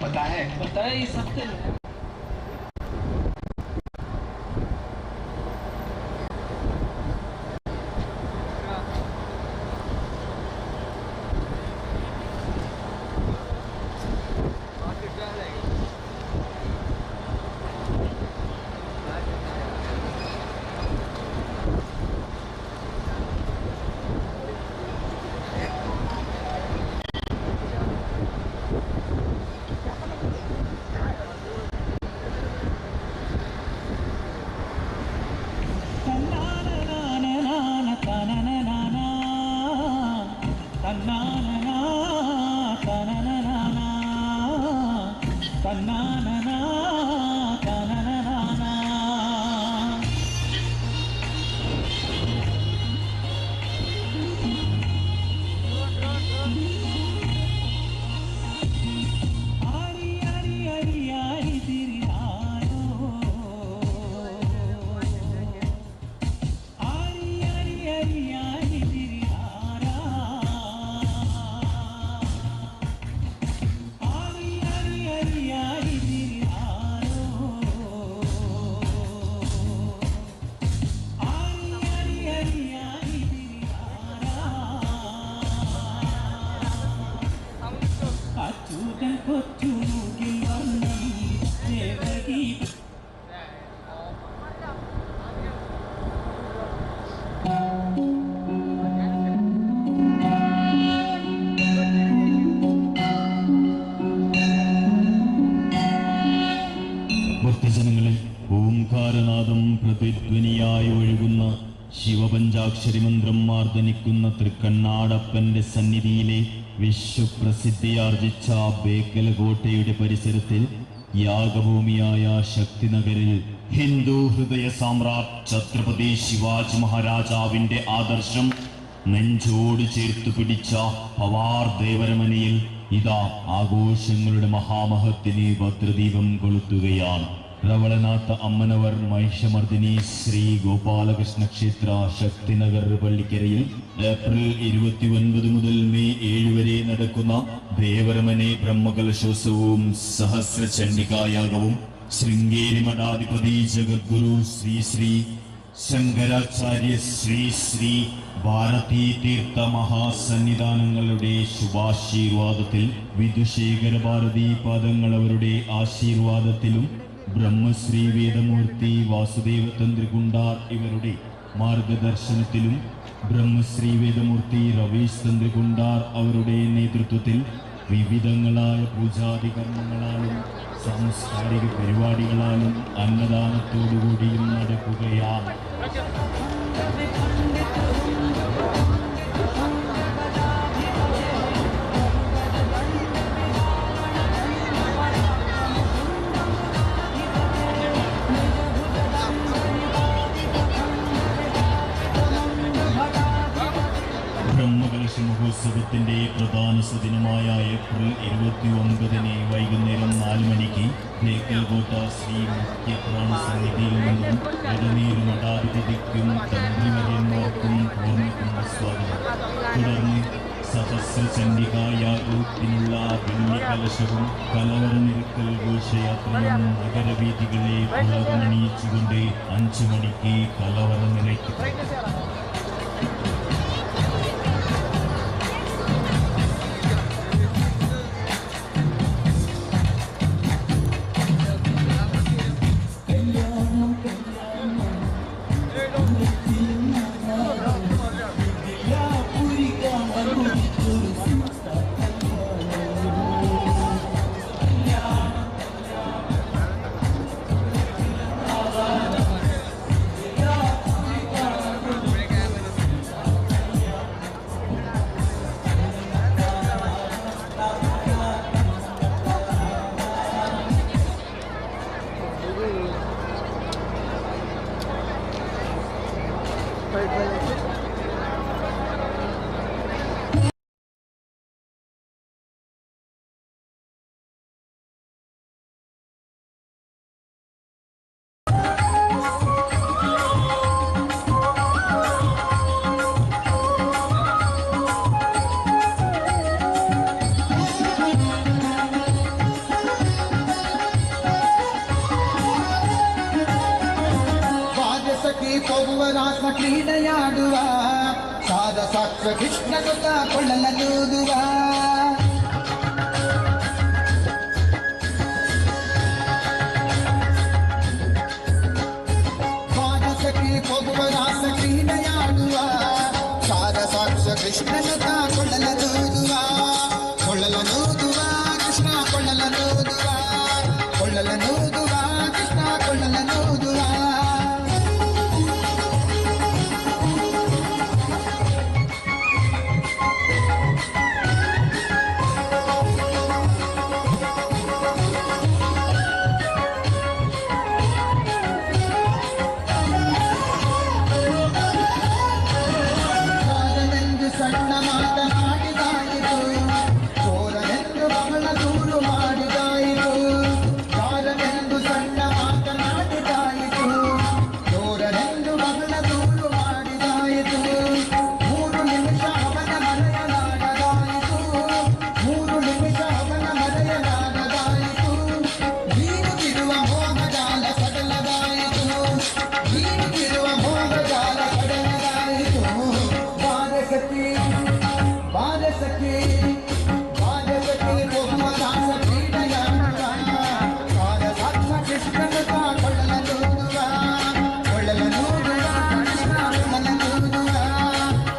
पता है ये सब ശിവപഞ്ചാക്ഷരിമന്ത്രം മാർദ്ദനിക്കുന്ന തൃക്കണ്ണാടപ്പന്റെ സന്നിധിയിലെ വിശ്വപ്രസിദ്ധിയാർജിച്ച ബേക്കൽ കോട്ടയുടെ പരിസരത്തിൽ യാഗഭൂമിയായ ശക്തിനഗരിൽ ഹിന്ദു ഹൃദയ സാമ്രാട്ട് ഛത്രപതി ശിവാജി മഹാരാജാവിന്റെ ആദർശം നെഞ്ചോട് ചേർത്തു പിടിച്ച പവാർ ദേവരമനയിൽ ഇതാ ആഘോഷങ്ങളുടെ മഹാമഹത്തിന് ഭദ്രദീപം കൊളുത്തുകയാണ്. റവളനാഥ അമ്മനവർ മഹിഷമർദിനി ശ്രീ ഗോപാലകൃഷ്ണ ക്ഷേത്ര ശക്തിനഗർ പള്ളിക്കരയിൽ ഏപ്രിൽ 29 മുതൽ മെയ് 7 വരെ നടക്കുന്ന ദേവരമനെ ബ്രഹ്മകലശോത്സവവും സഹസ്രചണ്ഡികായാഗവും ശൃംഗേരി മഠാധിപതി ജഗദ്ഗുരു ശ്രീ ശ്രീ ശങ്കരാചാര്യ ശ്രീ ശ്രീ ഭാരതീ തീർത്ഥ മഹാസന്നിധാനങ്ങളുടെ ശുഭാശീർവാദത്തിൽ വിധുശേഖര ഭാരതി പാദങ്ങൾ അവരുടെ ആശീർവാദത്തിലും ബ്രഹ്മശ്രീ വേദമൂർത്തി വാസുദേവ തന്ത്രികുണ്ടാർ ഇവരുടെ മാർഗദർശനത്തിലും ബ്രഹ്മശ്രീ വേദമൂർത്തി രവീഷ് തന്ത്രികുണ്ടാർ അവരുടെ നേതൃത്വത്തിൽ വിവിധങ്ങളായ പൂജാതി കർമ്മങ്ങളാലും സാംസ്കാരിക പരിപാടികളാലും അന്നദാനത്തോടുകൂടിയും നടക്കുകയാണ്. ബ്രഹ്മകലശ മഹോത്സവത്തിന്റെ പ്രധാന സുദിനമായ ഏപ്രിൽ 29 വൈകുന്നേരം 4 മണിക്ക് ബേക്കൽ കോട്ട ശ്രീ മുഖ്യപ്രാണ സന്നിധിയിൽ നിന്നും ഇടനീര് മഠാധിപതിക്കും തന്ത്രിവര്യന്മാർക്കും പൂർണ്ണക്കും സ്വാഗതം. തുടർന്ന് സഹസ്രചണ്ഡികായാഗത്തിനുള്ള വെള്ളിക്കലശവും കലവറനിരക്കൽ ഘോഷയാത്രയും നഗരവീഥികളെ പുളകമണിയിച്ചുകൊണ്ട് 5 മണിക്ക് കലവറ നിറയ്ക്കും. ಕ್ರೀಡೆಯಾಡುವ ಸಾರ ಸಾಕ್ಷ ಕೃಷ್ಣನುತ ಕೊಳ್ಳಲೂದುವ ಬಾರಸಖಿ ಹೋಗುವ ರಾಸ ಕ್ರೀಡೆಯಾಡುವ ಸಾರ ಸಾಕ್ಷ ಕೃಷ್ಣನುತ ಕೊಳ್ಳಲೂದುವ ಕೃಷ್ಣ ಕೊಳ್ಳಲೂದುವ ಕೃಷ್ಣ ಕೊಳ್ಳಲೂದುವ ಸಣ್ಣ ಮಾತನಾಡಿದಾಯಿತು ಚೋರನೆಂದು ಬಹಳ ದೂರು ಮಾಡಿದಾಯಿತು ಯಾರನೆಂದು ಸಣ್ಣ ಮಾತನಾಡಿದಾಯಿತು ಚೋರನೆಂದು ಬಹಳ ದೂರು ಮಾಡಿದಾಯಿತು 3 ನಿಮಿಷ ಅವನ ಮರೆಯಲಾಗದಾಯಿತು 3 ನಿಮಿಷ ಅವನ ಮರೆಯಲಾಗದಾಯಿತು ಬೀರುತ್ತಿರುವ ಮೋಹಜಾಲ ಸಡಲದಾಯಿತು ಬೀರುತ್ತಿರುವ ಮೋಹಜಾಲ ಸಡಲದಾಯಿತು ಬಾರಸಖಿ ಹೋಗುವ ದಾಸ ಕ್ರೀಡೆಯಾಡುವ ಸಾರ ಸಾಕ್ಷ ಕೃಷ್ಣನುತ ಕೊಳ್ಳಲೂದುವ ಕೃಷ್ಣ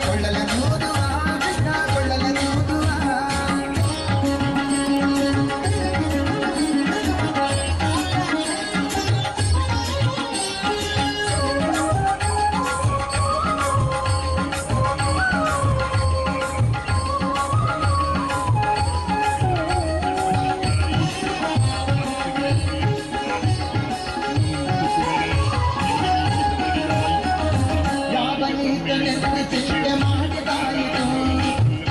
ಕೊಳ್ಳಲೂದುವ ಕೃಷ್ಣ ಕೊಳ್ಳಲೂದುವ ಯಾವನೀತನೆಂದು ಚಿಂತೆ ಮಾಡಿದಾಯಿತು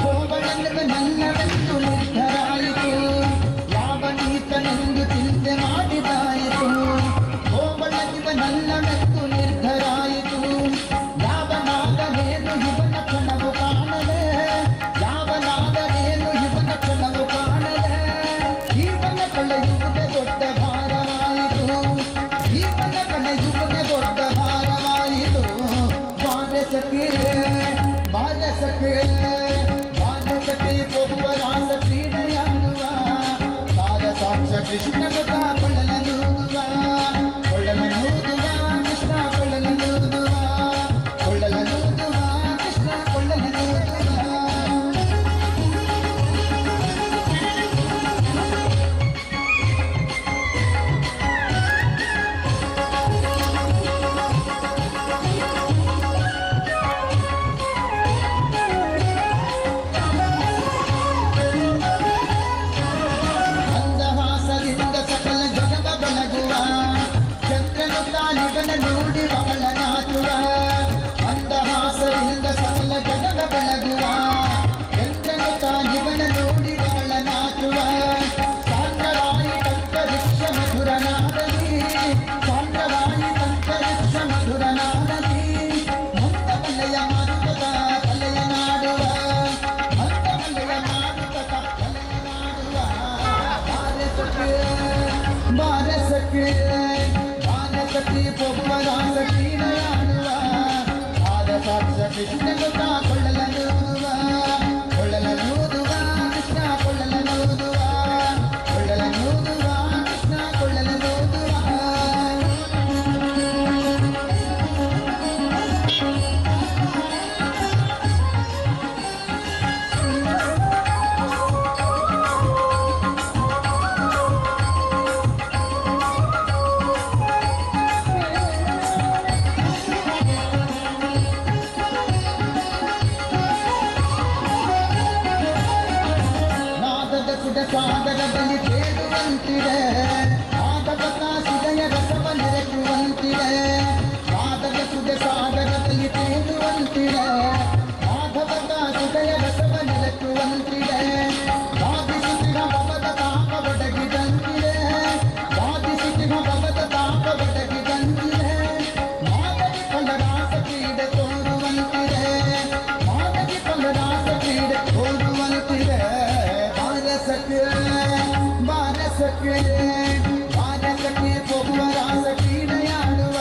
ಹೋಗಳೆಂದ ನನ್ನವೆಂದು ನಿರ್ಧರಾಯಿತು ಯಾವನೀತನೆಂದು ಚಿಂತೆ ಮಾಡಿದಾಯಿತು ಹೋಗಳೆಂದ ನನ್ನವೆಂದು ನಿರ್ಧರಾಯಿತು ಯಾವನಾದನೇನು ಇವನ ಕ್ಷಣವು ಕಾಣದೆ ಯಾವನಾದನೇನು ಇವನ ಕ್ಷಣವು ಕಾಣದೆ ಇವನ ಕಳೆಯುವುದೇ ದೊಡ್ಡ ಭಾರವಾಯಿತು ಇವನ ಕಳೆಯುವುದೇ ದೊಡ್ಡ ಭಾರವಾಯಿತು ಬಾರಸಖಿ ಹೋಗುವ ರಾಸ ಕ್ರೀಡೆಯಾಡುವ ಸಾರ ಸಾಕ್ಷ ಕೃಷ್ಣನುತ ಕೊಳ್ಳಲೂದುವ ಕೃಷ್ಣ ಕೊಳ್ಳಲೂದುವ ಕೃಷ್ಣ ಕೊಳ್ಳಲೂದುವ ಮಂದಹಾಸದಿಂದ ಸಕಲ ಜಗದ ಬೆಳಗುವ ಚಂದ್ರನು ತಾಲಿಗನ ನೋಡಿ ಬಹಳ ನಾಚುವ ಮಂದಹಾಸದಿಂದ ಸಕಲ ಜಗದ ಬೆಳಗುವ ಚಂದ್ರನು ತಾಲಿಗನ ನೋಡಿ ಬಹಳ ನಾಚುವ ಸಾಂದ್ರವಾಯಿ ತಂತರಿಕ್ಷ ಮಧುರನಾದಲಿ ಸಾಂದ್ರವಾಯಿ ತಂತರಿಕ್ಷ ಮಧುರನಾದಲಿ ಮಂದಮಲೆಯ ಮಾರುತದ ಕಲೆಯ ನಾಡುವ ಮಂದಮಲೆಯ ಮಾರುತದ ಕಲೆಯ ನಾಡುವ ಬಾರಸಖಿ ಹೋಗುವ ರಾಸ ಕ್ರೀಡೆಯಾಡುವ ಸಾರ ಸಾಕ್ಷ ಕೃಷ್ಣನುತ ಕೊಳ್ಳಲೂದುವ ಕೃಷ್ಣ ಕೊಳ್ಳಲೂದುವ ಕೃಷ್ಣ ಕೊಳ್ಳಲೂದುವ ಸಾಗರದಲ್ಲಿ ತೇಲುವಂತಿದೆ ಮಾದಕದ ಸುದಯ ರಸವ ನೆರೆಯುವಂತಿದೆ ಮಾದಕ ಸುದ ಸಾಗರದಲ್ಲಿ ತೇಲುವಂತಿದೆ ಮಾಧವದ ಸುದಯ ರಸವ ನೆರೆಯುವಂತಿದೆ ಬಾಧಿಸುತ್ತಿನ ಭವದ ತಾಪ ಒಡಗಿದಂತಿದೆ ಬಾಧಿಸುತ್ತಿನ ಭವದ ತಾಪ ಒಡಗಿದಂತಿದೆ ಮಾದಕಿ ಫಲರಾಸ ಕ್ರೀಡೆ ತೋರುವಂತಿದೆ ಮಾದಕಿ ಫಲರಾಸ ಕ್ರೀಡೆ ತೋರುವಂತಿದೆ ಬಾರಸಖಿ ಹೋಗುವ ರಾಸ ಕ್ರೀಡೆಯಾಡುವ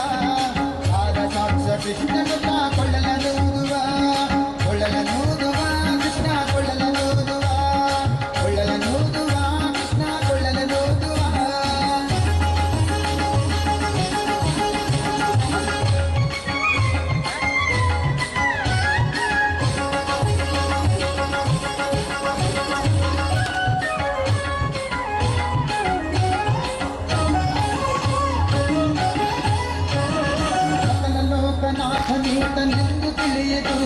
ಸಾರ ಸಾಕ್ಷ ಕೃಷ್ಣನುತ ತಿಳಿಯಿತು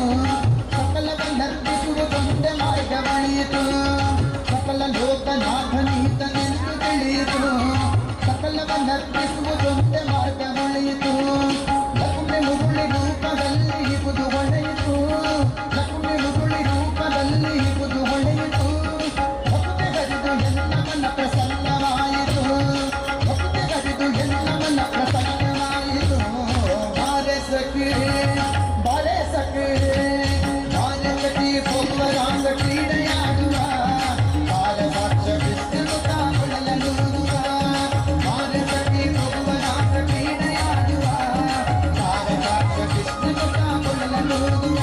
ಸಕಲವನ್ನರ್ಪಿಸುವುದೊಂದೇ ಮಾರ್ಗವಳಿಯಿತು ಸಕಲ ಲೋಕನಾಥನೀತನೆಂದು ತಿಳಿಯಿತು ಸಕಲವನ್ನರ್ಪಿಸುವುದೊಂದೇ ಮಾರ್ಗವಳಿಯಿತು ಲಕ್ಷ್ಮಿ ಮುರುಳಿ ರೂಪದಲ್ಲಿ ಇಗುದು ಹೊಳೆಯಿತು ಲಕ್ಷ್ಮಿ ಮುರುಳಿ ರೂಪದಲ್ಲಿ ಇಗುದು ಹೊಳೆಯಿತು ಭಕ್ತಿ ಹರಿದು ಎಲ್ಲವನ್ನ ಪ್ರಸನ್ನವಾಯಿತು ಭಕ್ತಿ ಹರಿದು ಎಲ್ಲವನ್ನ ಪ್ರಸನ್ನವಾಯಿತು ಬಾರೆ ಸಖಿ ಬಾರೆ ಸಖಿ ಬಾರೆ ಸಖಿ ಪೊಂಗರಾಂಗ ಕ್ರೀಡೆಯಾಡುವ ಬಾಲ ಸಾಕ್ಷ ವಿಷ್ಣು ಕಾಮಳಲೂರುವ ಬಾರೆ ಸಖಿ ಪೊಂಗರಾಂಗ ಕ್ರೀಡೆಯಾಡುವ ಬಾಲ ಸಾಕ್ಷ ವಿಷ್ಣು ಕಾಮಳಲೂರುವ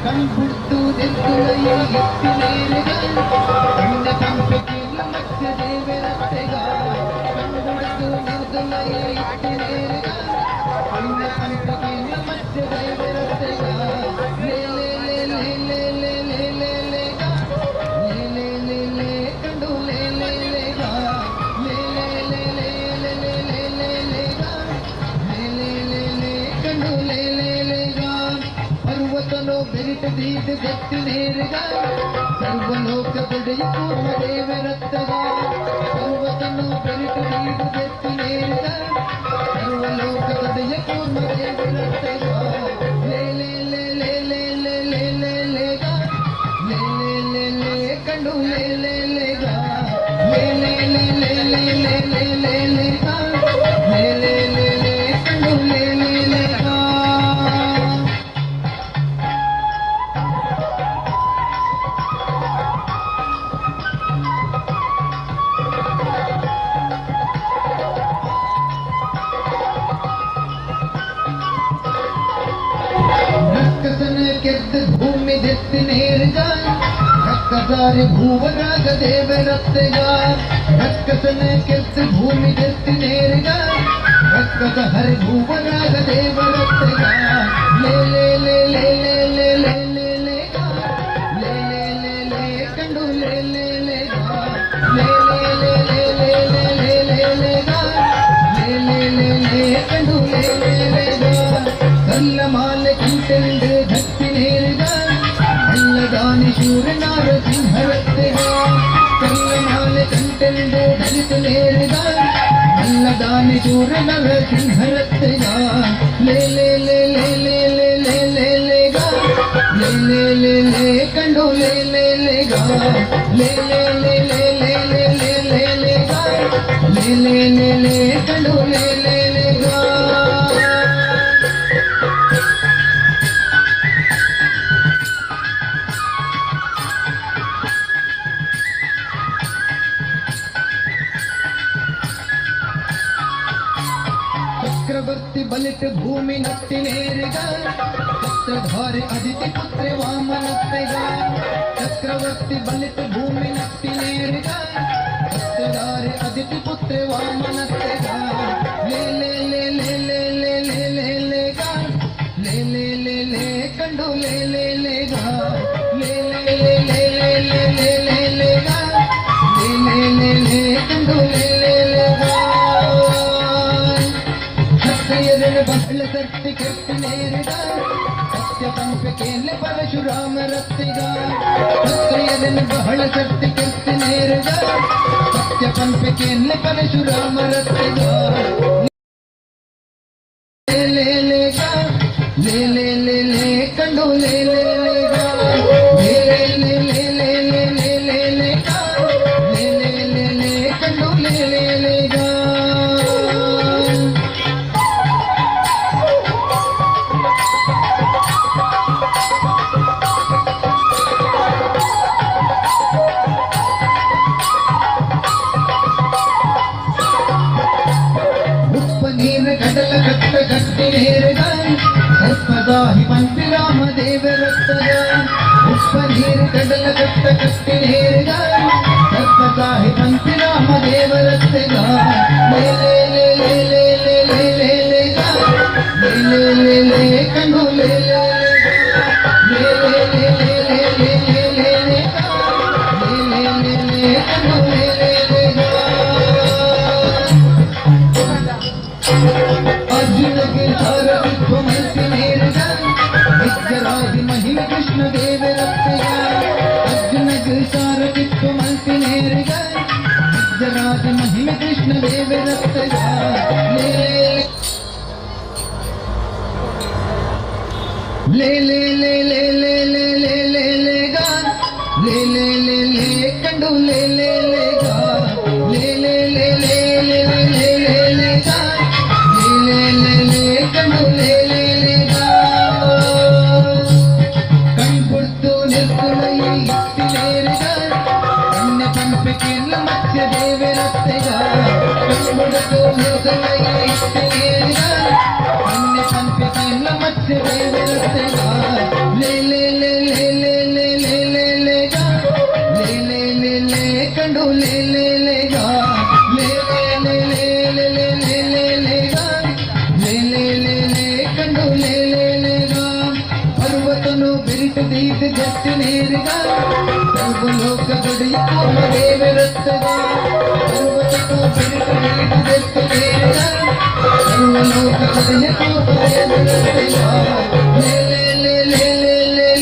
ಕಣ್ಹುಟ್ಟು ಬೆರಿಟ ದೀದ ಜತ್ತಿನೇರಿಗ ಸರ್ವಲೋಕ ದೊಡೆಯ ಕೂರ್ಮ ದೇವರತ್ತಗ ಸರ್ವತನು ಬೆರಿಟ ದೀದ ಜತ್ತಿನೇರಿಗ ಸರ್ವಲೋಕ ದೊಡೆಯ ಕೂರ್ಮ ದೇವರತ್ತಗ ಲೇ ಲೇ ಲೇ ಲೇ ಲೇ ಲೇ ಲೇ ಲೇ ಲೇ ಗ ಲೇ ಲೇ ಲೇ ಲೇ ಕಂಡು ಲೇ ಲೇ ಲೇ ಗ ಲೇ ಲೇ ಲೇ ಲೇ ಲೇ ಲೇ ಲೇ ಲೇ ಲೇ ಗ ಲೇ ಲೇ ಲೇ ಲೇ ಕಂಡು ಲೇ ಲೇ ಲೇ ಗ ರಕ್ಕಸನ ಕೆದ್ದ ಭೂಮಿ ದೆತ್ತಿನೇರ್ಗ ರಕ್ಕಸಾರಿ ಭೂವರಾಗ ದೇವರತ್ತೆಗ ರಕ್ಕಸನ ಕೆದ್ದ ಭೂಮಿ ದೆತ್ತಿನೇರ್ಗ ರಕ್ಕಸ ಹರಿ ಭೂವರಾಗ ದೇವರತ್ತೆಗ ಲೇ ಲೇ ಲೇ ಲೇ ಲೇ ಲೇ ಲೇ ಲೇ ಲೇ ಗ ಲೇ ಲೇ ಲೇ ಲೇ ಕಂಡು ಲೇ ಲೇ ಲೇ ಗ ಲೇ ಲೇ ಲೇ ಲೇ ಲೇ ಲೇ ಲೇ ಲೇ ಲೇ ಗ ಲೇ ಲೇ ಲೇ ಲೇ ಕಂಡು ಲೇ ಲೇ ಲೇ ಗ ಕಲ್ಲ ಮಾಲೆ ಕಂಟೆಂಡು ಧತ್ತಿನೇರಿಗ ಅಲ್ಲದಾನಿ ಶೂರನಾರ ಸಿಂಹರತ್ತೆಗ ಕಲ್ಲ ಮಾಲೆ ಕಂಟೆಂಡು ಧರಿಸಿನೇರಿಗ ಅಲ್ಲದಾನಿ ಶೂರನರ ಸಿಂಹರತ್ತೆಗ ಲೇ ಲೇ ಲೇ ಲೇ ಲೇ ಲೇ ಲೇ ಲೇ ಲೇ ಗ ಲೇ ಲೇ ಲೇ ಲೇ ಕಂಡು ಲೇ ಲೇ ಲೇ ಗ ಲೇ ಲೇ ಲೇ ಲೇ ಲೇ ಲೇ ಲೇ ಲೇ ಲೇ ಗ ಲೇ ಲೇ ಲೇ ಲೇ ಕಂಡು ಲೇ ಲೇ ಲೇ ಗ ಚಕ್ರವರ್ತಿ ಬಲಿತ ಭೂಮಿ ನಟ್ಟಿನೇರಿಗ ಚಕ್ರಧಾರಿ ಅದಿತಿ ಪುತ್ರ ವಾಮನತ್ತೆಗ ಚಕ್ರವರ್ತಿ ಬಲಿತ ಭೂಮಿ ನಟ್ಟಿನೇರಿಗ ಚಕ್ರಧಾರಿ ಅದಿತಿ ಪುತ್ರ ವಾಮನತ್ತೆಗ ಲೇ ಲೇ ಲೇ ಲೇ ಲೇ ಲೇ ಲೇ ಲೇ ಲೇ ಗ ಲೇ ಲೇ ಲೇ ಲೇ ಕಂಡು ಲೇ ಲೇ ಲೇ ಗ ಲೇ ಲೇ ಲೇ ಲೇ ಲೇ ಲೇ ಲೇ ಲೇ ಲೇ ಗ ಲೇ ಲೇ ಲೇ ಲೇ ಕಂಡು ಲೇ ಲೇ ಲೇ ಗ ಸತ್ಯಯದನ ಬಹಳ ಸತ್ಯ ಕೆತ್ತಿನೇರಿಗ ಸತ್ಯ ಪಂಪಿಕೆಯಲ್ಲಿ ಪರಶುರಾಮ ರತ್ತಿಗ ಸತ್ಯಯದನ ಬಹಳ ಸತ್ಯ ಕೆತ್ತಿನೇರಿಗ ಸತ್ಯ ಪಂಪಿಕೆಯಲ್ಲಿ ಪರಶುರಾಮ ರತ್ತಿಗ ಲೇ ಲೇ ಲೇ ಗ ಲೇ ಲೇ ಲೇ ಲೇ ಕಂಡು ಲೇ ಲೇ ಲೇ ಗ ಲೇ ಲೇ ಲೇ ಲೇ ಲೇ ಲೇ ಲೇ ಲೇ ಗ ಲೇ ಲೇ ಲೇ ಲೇ ಕಂಡು ಲೇ ಲೇ ಲೇ ಗ ನೀರ ಕಡಲ ಕಟ್ಟ ಕಟ್ಟಿನೇರಿಗ ಸರ್ಪದಾಹಿ ಮಂತ್ರಿ ರಾಮ ದೇವರತ್ತಗ ಉಪ್ಪ ನೀರ ಕಡಲ ಕಟ್ಟ ಕಟ್ಟಿನೇರಿಗ ಸರ್ಪದಾಹಿ ಮಂತ್ರಿ ರಾಮ ದೇವರತ್ತಗ ಲೇ ಲೇ ಲೇ ಲೇ ಲೇ ಲೇ ಲೇ ಲೇ ಲೇ ಗ ಲೇ ಲೇ ಲೇ ಲೇ ಕಂಡು ಲೇ ಲೇ ಲೇ ಗ ಲೇ ಲೇ ಲೇ ಲೇ ಲೇ ಲೇ ಲೇ ಲೇ ಲೇ ಗ ಲೇ ಲೇ ಲೇ ಲೇ ಕಂಡು ಲೇ ಲೇ ಲೇ ಗ अर्जुनके सारथित्व मल्पिनेरिग नित्यराजि महिम कृष्ण देवरत्तेग अर्जुनके सारथित्व मल्पिनेरिग नित्यराजि महिम कृष्ण देवरत्तेग ले ले ले ले ले ले ले ले ले गा ले ले ले ले कंडू ले ले ले गा ले ले ले ले ले ले ले ले गा ले ले ले कंडू ले ले ले गा कण्पुर्तु निर्गुणयि इत्तिनेरिग कण्य पंपिकेल्ल मध्य देवरत्तेग कण्पुर्तु निर्गुणयि इत्तिनेरिग कण्य पंपिकेल्ल मध्य देवरत्तेग ले ले ले ले ले ले ले ले ले गा ले ले ले ले कंडू ले ले ले गा ले ले ले ले ले ले ले ले ले गा ले ले ले ले कंडू ले ले ले गा पर्वतनु बिरिट दीद जತ್ತಿನೇರಿಗ ಸರ್ವಲೋಕ ದೊಡೆಯ ಕೂರ್ಮ ದೇವರತ್ತೆಗ पर्वतनु बिरिट दीद जತ್ತಿನೇರಿಗ ಸರ್ವಲೋಕ ದೊಡೆಯ ಕೂರ್ಮ ದೇವರತ್ತೆಗ ले ले ले ले ले ले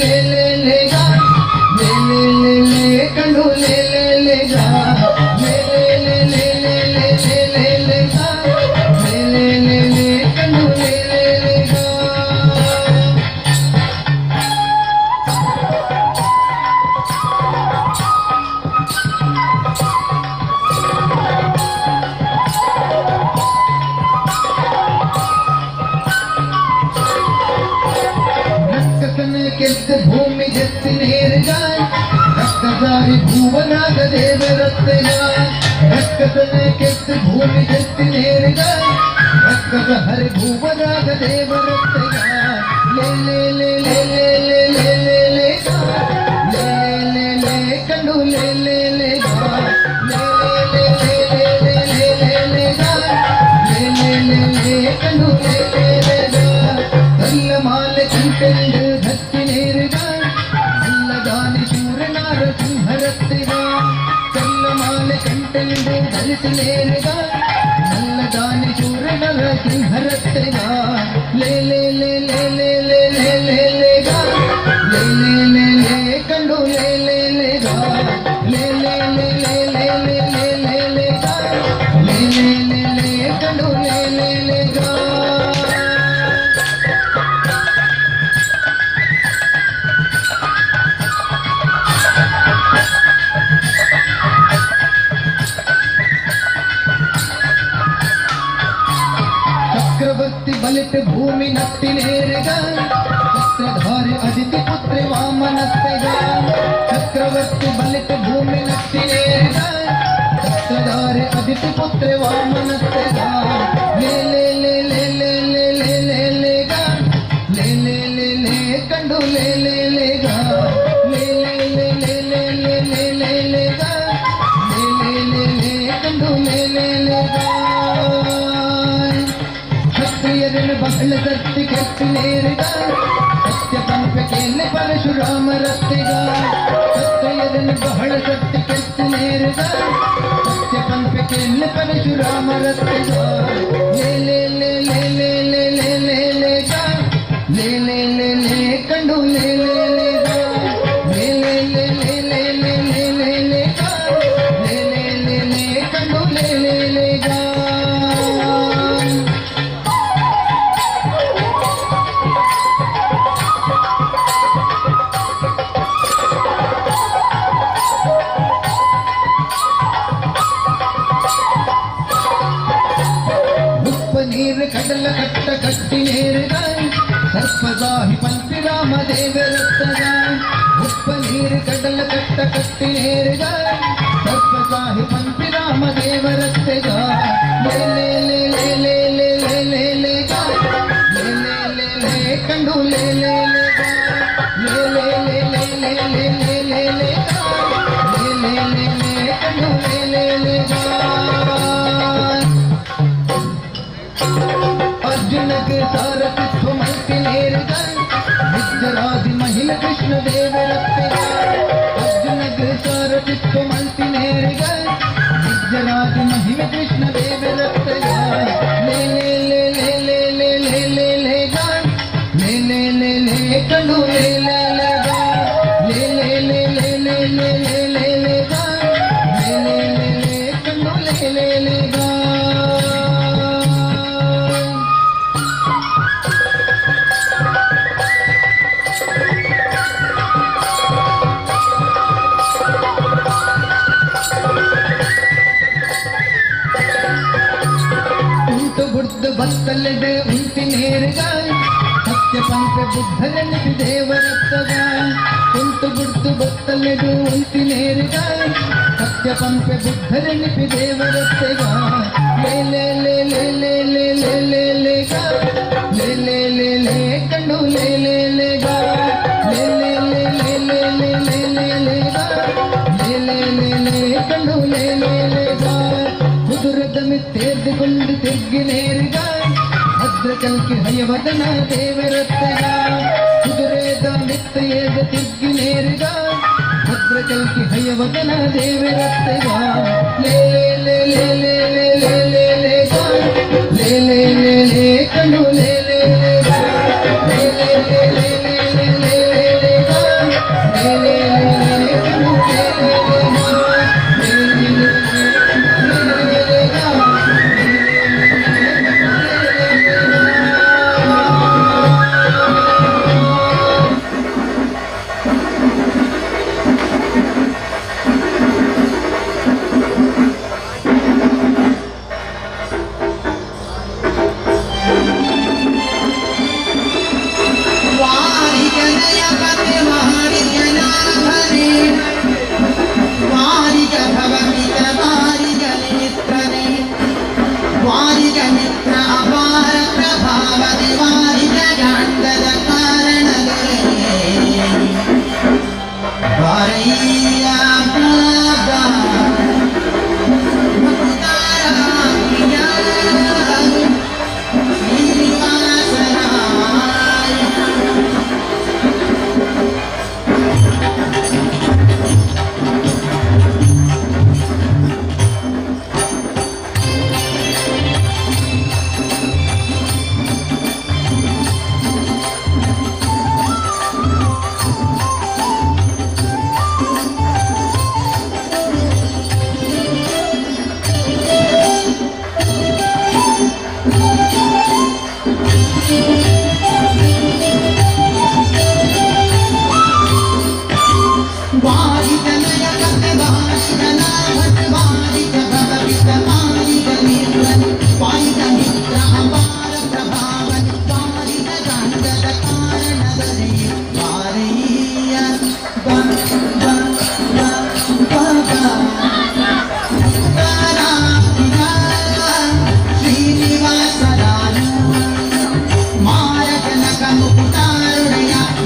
ಕೆತ್ತ ಭೂಮಿ ಗೆತ್ತಿ ನೇರ್ಗಾಯ ರಕ್ಕಸಾರಿ ಭುವನಾಗ ದೇವರತ್ತೆಗಾಯ ರಕ್ಕಸನ ಕೆತ್ತ ಭೂಮಿ ಗೆತ್ತಿ ನೇರ್ಗಾಯ ರಕ್ಕಸ ಹರಿ ಭುವನಾಗ ದೇವರತ್ತೆಗಾಯ ಲೇ ಲೇ ಲೇ ಲೇ ಲೇ ಲೇ ಲೇ ಲೇ ಲೇ ಲೇ ಲೇ ಲೇ ಕಂಡು ಲೇ ಲೇ ಲೇ ಲೇ ಲೇ ಲೇ ಲೇ ಲೇ ಲೇ ಲೇ ಲೇ ಲೇ ಲೇ ಲೇ ಕಂಡು ಲೇ ಲೇ ಲೇ ಕಲ್ಲ ಮಾಲೆ ಕಂಟೆಂಡು ಧತ್ತಿ ನೇರುಗಾಯ ಅಲ್ಲದಾನಿ ಶೂರನಾರ ಸಿಂಹರತ್ತಿಗಾಯ ಕಲ್ಲ ಮಾಲೆ ಕಂಟೆಂಡು ಧರಿಸಿ ನೇರುಗಾಯ ಅಲ್ಲದಾನಿ ಶೂರನರ ಸಿಂಹರತ್ತಿಗಾಯ ಲೇ ಲೇ ಲೇ ಲೇ ಲೇ ಲೇ ಲೇ ಲೇ ಲೇ ಲೇ ಲೇ ಲೇ ಲೇ ಕಂಡು ಲೇ ಲೇ ಲೇ ಲೇ ಲೇ ಲೇ ಲೇ ಲೇ ಲೇ ಲೇ ಲೇ ಲೇ ಲೇ ಲೇ ಲೇ ಕಂಡು ಲೇ ಲೇ ಲೇ ಚಕ್ರವರ್ತಿ ಬಲಿತ ಭೂಮಿ ನತ್ತಿ ನೇರಿಗಾಯ ಚಕ್ರಧಾರಿ ಅದಿತಿ ಪುತ್ರ ವಾಮನತ್ತೆಗಾಯ ಚಕ್ರವರ್ತಿ ಬಲಿತ ಭೂಮಿ ನತ್ತಿ ನೇರಿಗಾಯ ಚಕ್ರಧಾರಿ ಅದಿತಿ ಪುತ್ರ ವಾಮನತ್ತೆಗಾಯ ಲೇ ಲೇ ಲೇ ಲೇ ಲೇ ಲೇ ಲೇ ಲೇ ಲೇ ಗಾಯ ಲೇ ಲೇ ಲೇ ಲೇ ಕಂಡು ಲೇ ಲೇ ಲೇ ಗಾಯ ಲೇ ಲೇ ಲೇ ಲೇ ಲೇ ಲೇ ಲೇ ಲೇ ಲೇ ಗಾಯ ಲೇ ಲೇ ಲೇ ಲೇ ಕಂಡು ಲೇ ಲೇ ಲೇ ಗಾಯ ಕ್ಷತ್ರಿಯರನ್ನು ಬಹಳ ಸತ್ತಿ ಕೆತ್ತಿ ನೇರಿಗಾಯ ಸತ್ಯ ಪಂಪಕೆಯಲ್ಲಿ ಪರಶುರಾಮ ರತ್ತಿಗಾಯ ಕ್ಷತ್ರಿಯರನ್ನು ಬಹಳ ಸತ್ತಿ ಕೆತ್ತಿ ನೇರಿಗಾಯ ಸತ್ಯ ಪಂಪಕೆಯಲ್ಲಿ ಪರಶುರಾಮ ರತ್ತಿಗಾಯ ಲೇ ಲೇ ಲೇ ಲೇ ಲೇ ಲೇ ಲೇ ಲೇ ಲೇ ಗಾಯ ಲೇ ಲೇ ಲೇ ಲೇ ಕಂಡು ಲೇ ಲೇ ಲೇ ಗಾಯ ಲೇ ಲೇ ಲೇ ಲೇ ಲೇ ಲೇ ಲೇ ಲೇ ಲೇ ಗಾಯ ಲೇ ಲೇ ಲೇ ಲೇ ಕಂಡು ಲೇ ಲೇ ಲೇ ಗಾಯ ನೀರು ಕಡಲ ಕಟ್ಟ ಕಟ್ಟಿ ನೇರಿಗಾಯ ಸರ್ಪದಾಹಿ ಪಂಪಿ ರಾಮ ದೇವರತ್ತಗಾಯ ಉಪ್ಪ ನೀರು ಕಡಲ ಕಟ್ಟ ಕಟ್ಟಿ ನೇರಿಗಾಯ ಸರ್ಪದಾಹಿ ಪಂಪಿ ರಾಮ ದೇವರತ್ತಗಾಯ ಲೇ ಲೇ ಲೇ ಲೇ ಲೇ ಲೇ ಲೇ ಲೇ ಲೇ ಗಾಯ ಲೇ ಲೇ ಲೇ ಲೇ ಕಂಡು ಲೇ ಲೇ ಲೇ ಗಾಯ ಲೇ ಲೇ ಲೇ ಲೇ ಲೇ ಲೇ ಲೇ ಲೇ ಲೇ ಗಾಯ ಲೇ ಲೇ ಲೇ ಲೇ ಕಂಡು ಲೇ ಲೇ ಲೇ ಗಾಯ ಅರ್ಜುನಗೆ ಸಾರಥಿತ್ವ ಮಲ್ತಿ ನೇರಿಗಾಯ ನಿಜರಾದಿ ಮಹಿಳ ಕೃಷ್ಣ ದೇವರತ್ತೆಗಾಯ ಅರ್ಜುನಗೆ ಸಾರಥಿತ್ವ ಮಲ್ತಿ ನೇರಿಗಾಯ ನಿಜರಾದಿ ಮಹಿಳ ಕೃಷ್ಣ ದೇವರತ್ತೆಗಾಯ ಲೇ ಲೇ ಲೇ ಲೇ ಲೇ ಲೇ ಲೇ ಲೇ ಲೇ ಗಾಯ ಲೇ ಲೇ ಲೇ ಲೇ ಕಂಡು ಲೇ ಲೇ ಲೇ ಗಾಯ ಲೇ ಲೇ ಲೇ ಲೇ ಲೇ ಲೇ ಲೇ ಲೇ ಲೇ ಗಾಯ ಲೇ ಲೇ ಲೇ ಲೇ ಕಂಡು ಲೇ ಲೇ ಲೇ ಗಾಯ ಬುದ್ಧ ಬತ್ತಲೆಡೆ ಉಂಟಿ ನೇರಿಗಾಯ ಸತ್ಯ ಪಂಪ ಬುದ್ಧನೆನಿಸಿ ದೇವರತ್ತಗಾಯ ಉಂಟು ಬುಡ್ದು ಬತ್ತಲೆಡು ಉಂಟಿ ನೇರಿಗಾಯ ಸತ್ಯ ಪಂಪ ಬುದ್ಧನೆನಿಸಿ ದೇವರತ್ತಗಾಯ ಲೇ ಲೇ ಲೇ ಲೇ ಲೇ ಲೇ ಲೇ ಲೇ ಲೇ ಗಾಯ ಲೇ ಲೇ ಲೇ ಲೇ ಕಂಡು ಲೇ ಲೇ ಲೇ ಗಾಯ ಲೇ ಲೇ ಲೇ ಲೇ ಲೇ ಲೇ ಲೇ ಲೇ ಲೇ ಗಾಯ ಲೇ ಲೇ ಲೇ ಲೇ ಕಂಡು ಲೇ ಲೇ ಲೇ ಗಾಯ ಕುದುರದ ಮಿತ್ತೇರ್ದುಕೊಂಡು ತಿರ್ಗಿ ನೇರಿಗಾಯ ಭದ್ರಕಲ್ಕಿ ಹಯವದನ ದೇವರತ್ತೆಗಾಯ ಕುದುರೆದ ಮಿತ್ತೇದ ತಿರ್ಗಿ ನೇರಿಗಾಯ ಭದ್ರಕಲ್ಕಿ ಹಯವದನ ದೇವರತ್ತೆಗಾಯ ಲೇ ಲೇ ಲೇ ಲೇ ಲೇ ಲೇ ಲೇ ಲೇ ಗಾಯ ಲೇ ಲೇ ಲೇ ಲೇ ಕಂಡು ಲೇ ಲೇ ಲೇ ಗಾಯ ಲೇ ಲೇ ಲೇ ಲೇ ಲೇ ಲೇ ಲೇ ಲೇ ಲೇ ಗಾಯ ಲೇ ಲೇ ಲೇ ಲೇ ಕಂಡು ಲೇ ಲೇ ಲೇ ಗಾಯ ಲೇ ಲೇ ಲೇ ಲೇ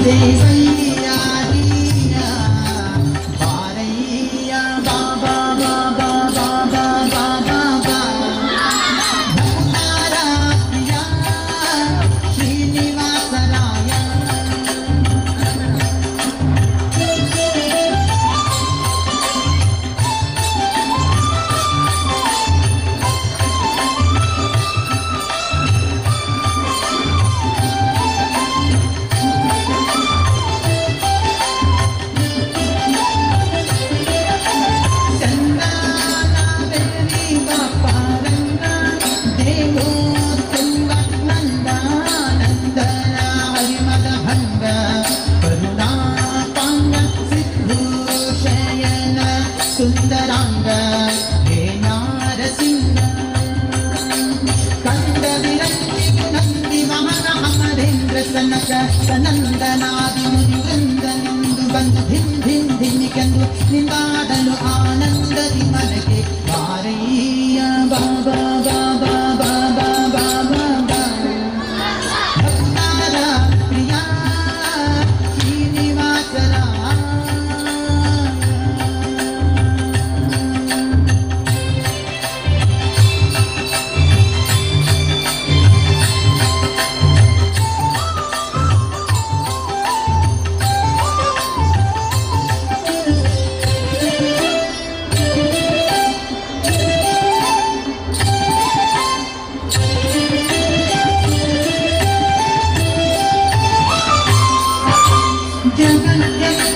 ದೇವಯ್ಯ ನೀಯ ಬಾರಯ್ಯ ಬಾಬಾ ಬಾಬಾ ಬಾಬಾ ಬಾಬಾ ಭಕ್ತರ ಪ್ರಿಯ ಶ್ರೀನಿವಾಸರಾಯ ಸುಂದರಾಂಗ ಹೇ ನಾರಸಿಂಹ ಕಂದ ವಿರಂಗಿ ನಂದಿ ಮಹನ ಅಮರೇಂದ್ರ ಸನಕ ಸನಂದನಾದಿ ಮುನಿ ವೃಂದನೆಂದು ಬಂದು ಧಿನ್ ಧಿನ್ ಧಿನ್ನಿಕೆಂದು ನಿಂದಾಡಲು ಆನಂದದಿ ಮನಗೆ ಬಾರಯ್ಯ ಬಾಬಾ ಬಾಬಾ ಬಾಬಾ ಬಾಬಾ ಭಕ್ತರ ಪ್ರಿಯ ಶ್ರೀನಿವಾಸರಾಯ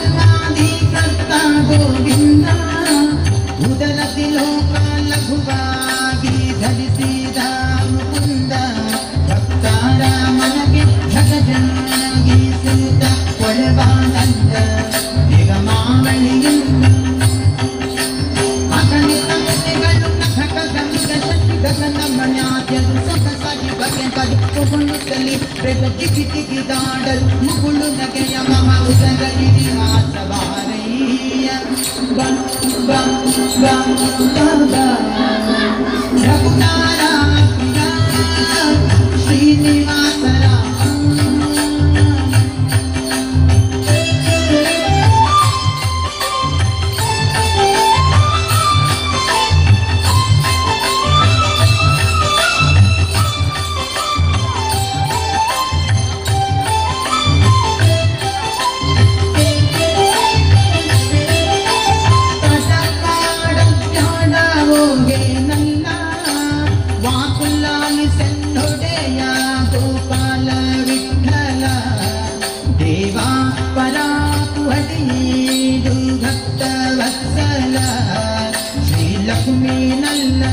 ಜಗನ್ನಾಧಿಕರ್ತ ಗೋವಿಂದ ಉದರತಿ ಲೋಕ ಲಘುವಾಗಿ ಧರಿಸಿದ ಮುಕುಂದ ಭಕ್ತರ ಮನಗೆ ಜಗಜನಗಿಸುತ್ತ ಕೊಳವಾನಂದ ನಿಗಮಾವಳಿಯಿಂದ ಅಗಣಿತ ಮುನಿಗಳು ನಖಕ ಗಂಗ ಶಕ್ತಿ ಗಗನ ಮಣ್ಯಾದ್ಯರು ಸೊಗಸಾಗಿ ಬಗೆಂಪದಿ ಕೊಂಡುತ್ತಲಿ ಪ್ರೇತ ಟಿಕಿ ಟಿಕಿ ದಾಡಲು ಮುಗುಳು ನಗೆಯ ಮಮ ಉದರಗಿರಿ ಮಾಸವಾರಯ್ಯ ರಘುನಾರ ಪ್ರಿಯ ಶ್ರೀನಿವಾಸರಾಯ ಲಕ್ಷ್ಮೀ ನಲ್ಲ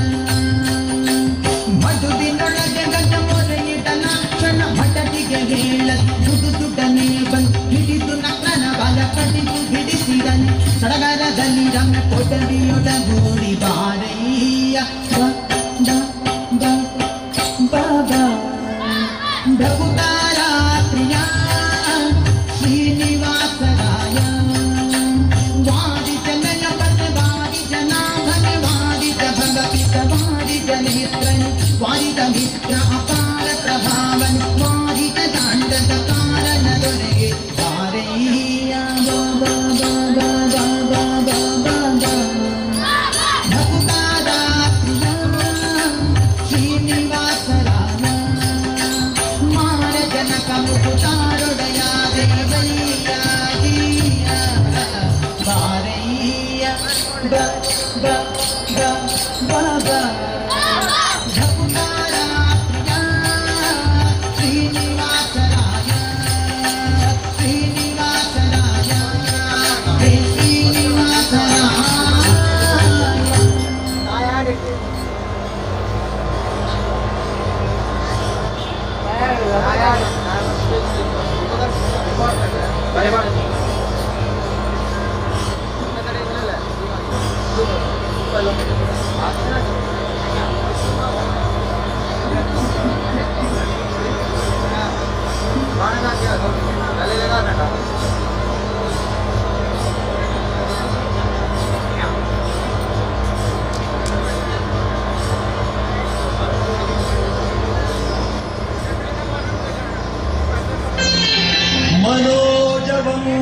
ಮಧುವಿನೊಳಗೆ ಗಜ ಮೊರೆಯಿಡಲ ಕ್ಷಣ ಭಟಟಿಗೆ ಹೇಳ ದುಡು ದುಡ್ಡನೆ ಬಂದು ಹಿಡಿದು ನಕ್ಕನ ಬಲ ಕಡಿದು ಹಿಡಿಸಿದನು ಸಡಗರದಲ್ಲಿ ರಮ್ಯ ಕೊಠಡಿಯೊಳಗೂಡಿ ಬಾರಯ್ಯ ಬಾಬಾ ಭಕ್ತರ ಪ್ರಿಯ ಶ್ರೀನಿವಾಸರಾಯ ವಾದಿತ ನಯಪದ ವಾದಿತ ನಾಭನ ವಾದಿತ ಭಗವಿತ ವಾದಿತ ನೇತ್ರನು ವಾದಿತ ಮಿತ್ರ ಅಪಾರ ಪ್ರಭಾವನ್ ವಾದಿತ ದಾಂಡದ ಕಾರಣದೊರೆಗೆ ಬಾರಯ್ಯ ಬಾಬಾ ಬಾಬಾ ಬಾಬಾ ಬಾಬಾ ಭಕ್ತರ ಪ್ರಿಯ ಶ್ರೀನಿವಾಸರಾಯ ಮಾರ ಜನಕ ಮುಕುತಾರೊಡೆಯ ದೇವಯ್ಯ ಬಾರಯ್ಯ ಬಾಬಾ ಭಕ್ತರ ಪ್ರಿಯ ಶ್ರೀನಿವಾಸರಾಯ ಶ್ರೀನಿವಾಸರಾಯ ಹೇ ಶ್ರೀನಿವಾಸರಾಯ मनोज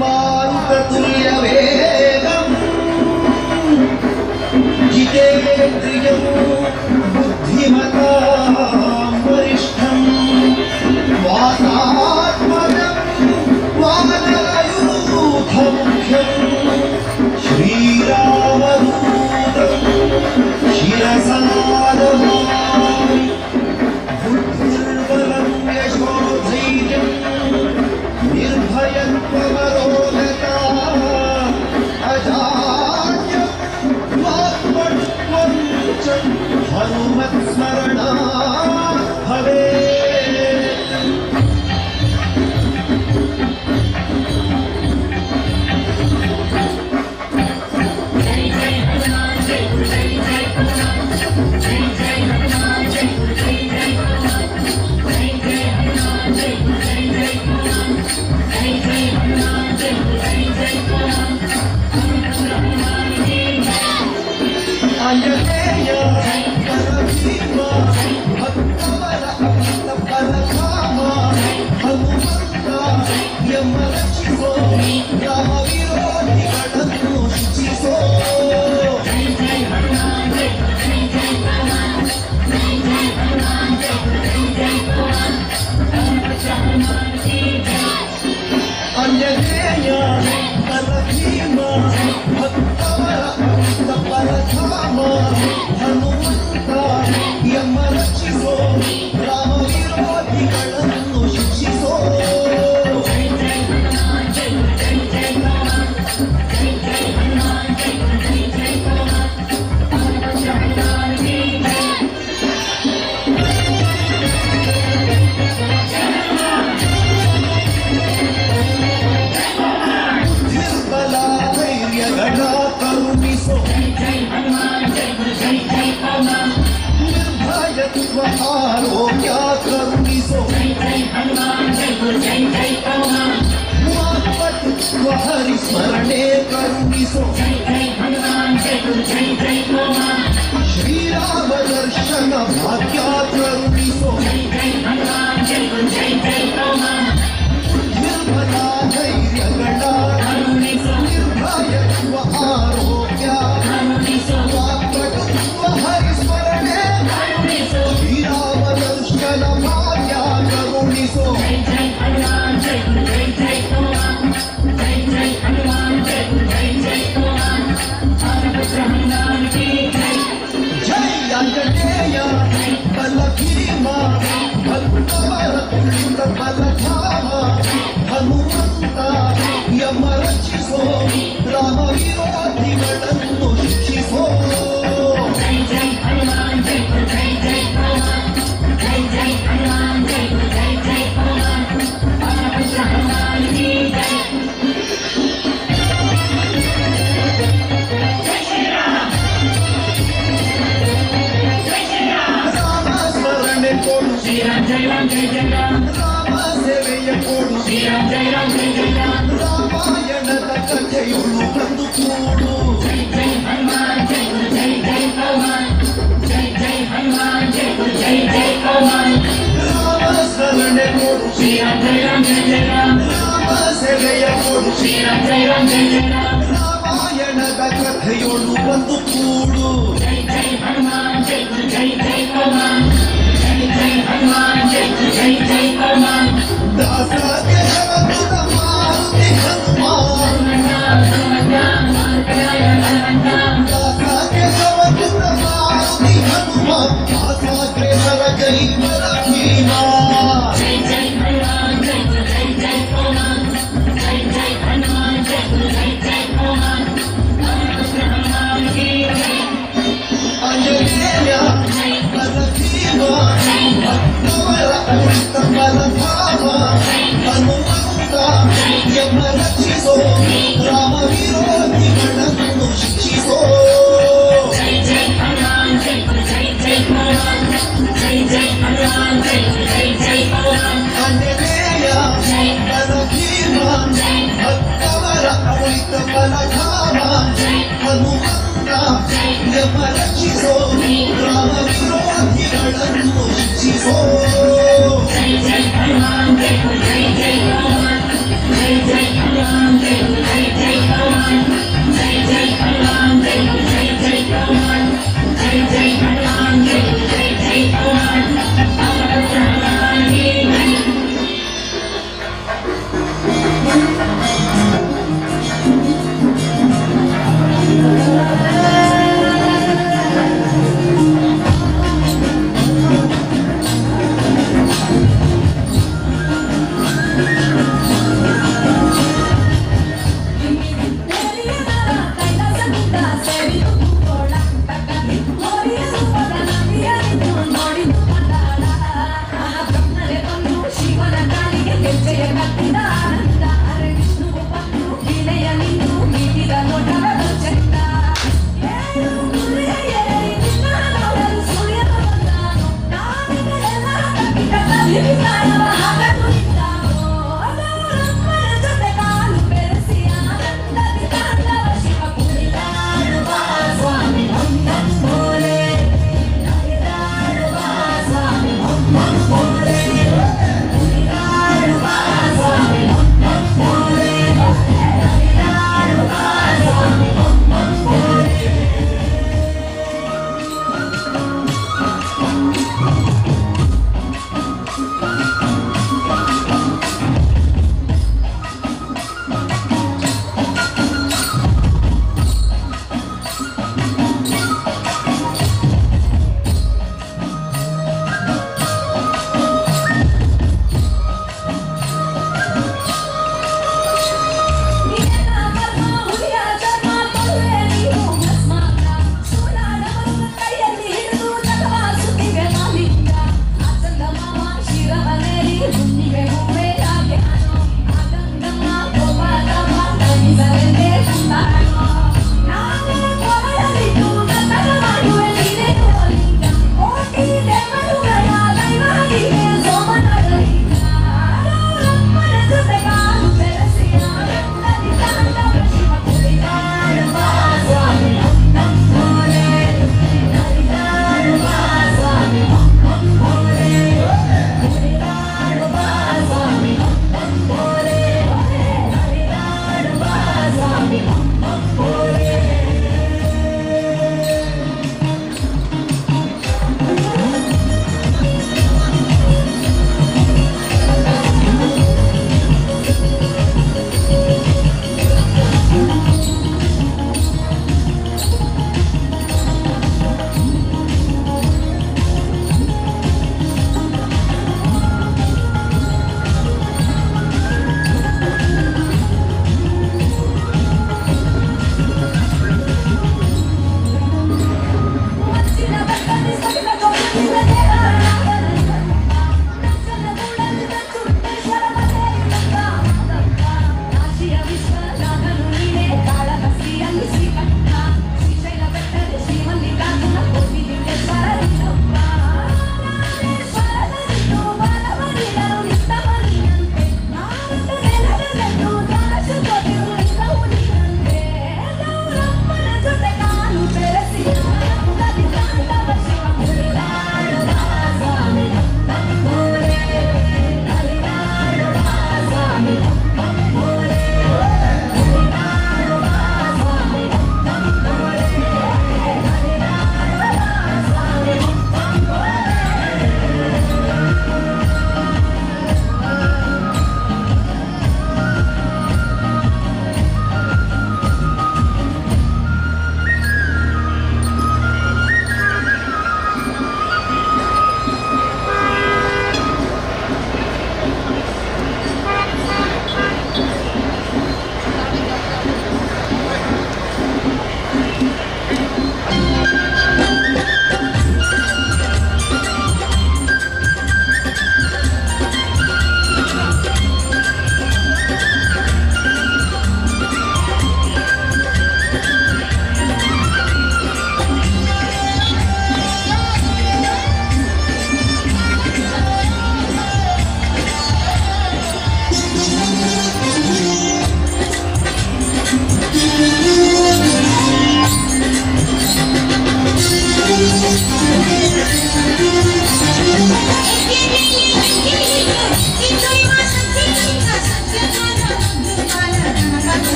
मारुततुल्यवेगम् जितेन्द्रियं बुद्धिमतां वरिष्ठम् वातात्मजं वानरयूथमुख्यम् श्रीरामदूतं शिरसा नमामि। बुद्धिर्बलं यशोधैर्यं निर्भयत्वमरोगता अजाड्यं वाक्पटुत्वं च हनुमत्स्मरणात् भवेत्। आञ्जनेय परभीम भक्तवर अमितबलधाम हनुमन्त यमरक्षिसो रामविरोधिಗಳನ್ನು ಶಿಕ್ಷಿಸೋ। आञ्जनेय परभीम भक्तवर अमितबलधाम ಹನುಮಂತ ಯಮರಕ್ಷಿಸೋ ರಾಮವಿರೋಧಿಗಳನ್ನು ಶಿಕ್ಷಿಸೋ। ನಿರ್ಬಲ ಧೈರ್ಯಗಳ ಕರುಣಿಸೋ ನಿರ್ಭಯತ್ವ ಆರೋಗ್ಯ ಕರುಣಿಸೋ ವಾಕ್ಪಟುತ್ವ ಹರಿಸ್ಮರಣೆ ಕರುಣಿಸೋ ಶ್ರೀರಾಮ ದರ್ಶನ ಭಾಗ್ಯ ಕರುಣಿಸೋ ನಿರ್ಬಲ ಧೈರ್ಯಗಳ ನಿರ್ಭಯತ್ವ ಆರೋಗ್ಯ ವಾಕ್ಪಟುತ್ವ ಹರಿಸ್ಮರಣೆ ಶ್ರೀರಾಮ ದರ್ಶನ ಭಾಗ್ಯ ಕರುಣಿಸೋ ಜೈ ಆಂಜನೇಯ ಬಲಭೀಮ ಭಕ್ತವರ ತುಳಿತ ಬಲಧಾಮ ಹನುಮಂತ ಯಮರಕ್ಷಿಸೋ ರಾಮ ವಿರೋಧಿಗಳನ್ನು ಶಿಕ್ಷಿಸೋ। ರಾಮ ಸ್ಮರಣೆ ಕೊಡು ರಾಮ ಸೇವೆಯ ಕೊಡು ರಾಮಾಯಣದ ಕಥೆಯೊಳು ಬಂದು ಕೂಡು ರಾಮ ಸ್ಮರಣೆ ಕೊಡು ರಾಮ ಸೇವೆಯ ಕೊಡು ರಾಮಾಯಣದ ಕಥೆಯೊಳು ಬಂದು ಕೂಡು ದಾಸರಾಜ ಶರಣದ ಮಾರುತಿ ಹನುಮ ದಾಸರಾಜ ಶರಣದ ಮಾರುತಿ ಹನುಮ ಆಸಾಗ್ರೇಸರ ಜೈ Bhima Anjaneya Balabhima ಭಕ್ತವರ ಅಮಿತಬಲಧಾಮ Hanumantha ಯಮರಕ್ಷಿಸೋ Rama ವಿರೋಧಿಗಳನ್ನು ಶಿಕ್ಷಿಸೋ। Anjaneya Balabhima ಭಕ್ತವರ ಅಮಿತಬಲಧಾಮ Hanumantha ಯಮರಕ್ಷಿಸೋ Rama ವಿರೋಧಿಗಳನ್ನು ಶಿಕ್ಷಿಸೋ। Jai Jai Hanuman, Jai Jai Hanuman, Jai Jai Hanuman.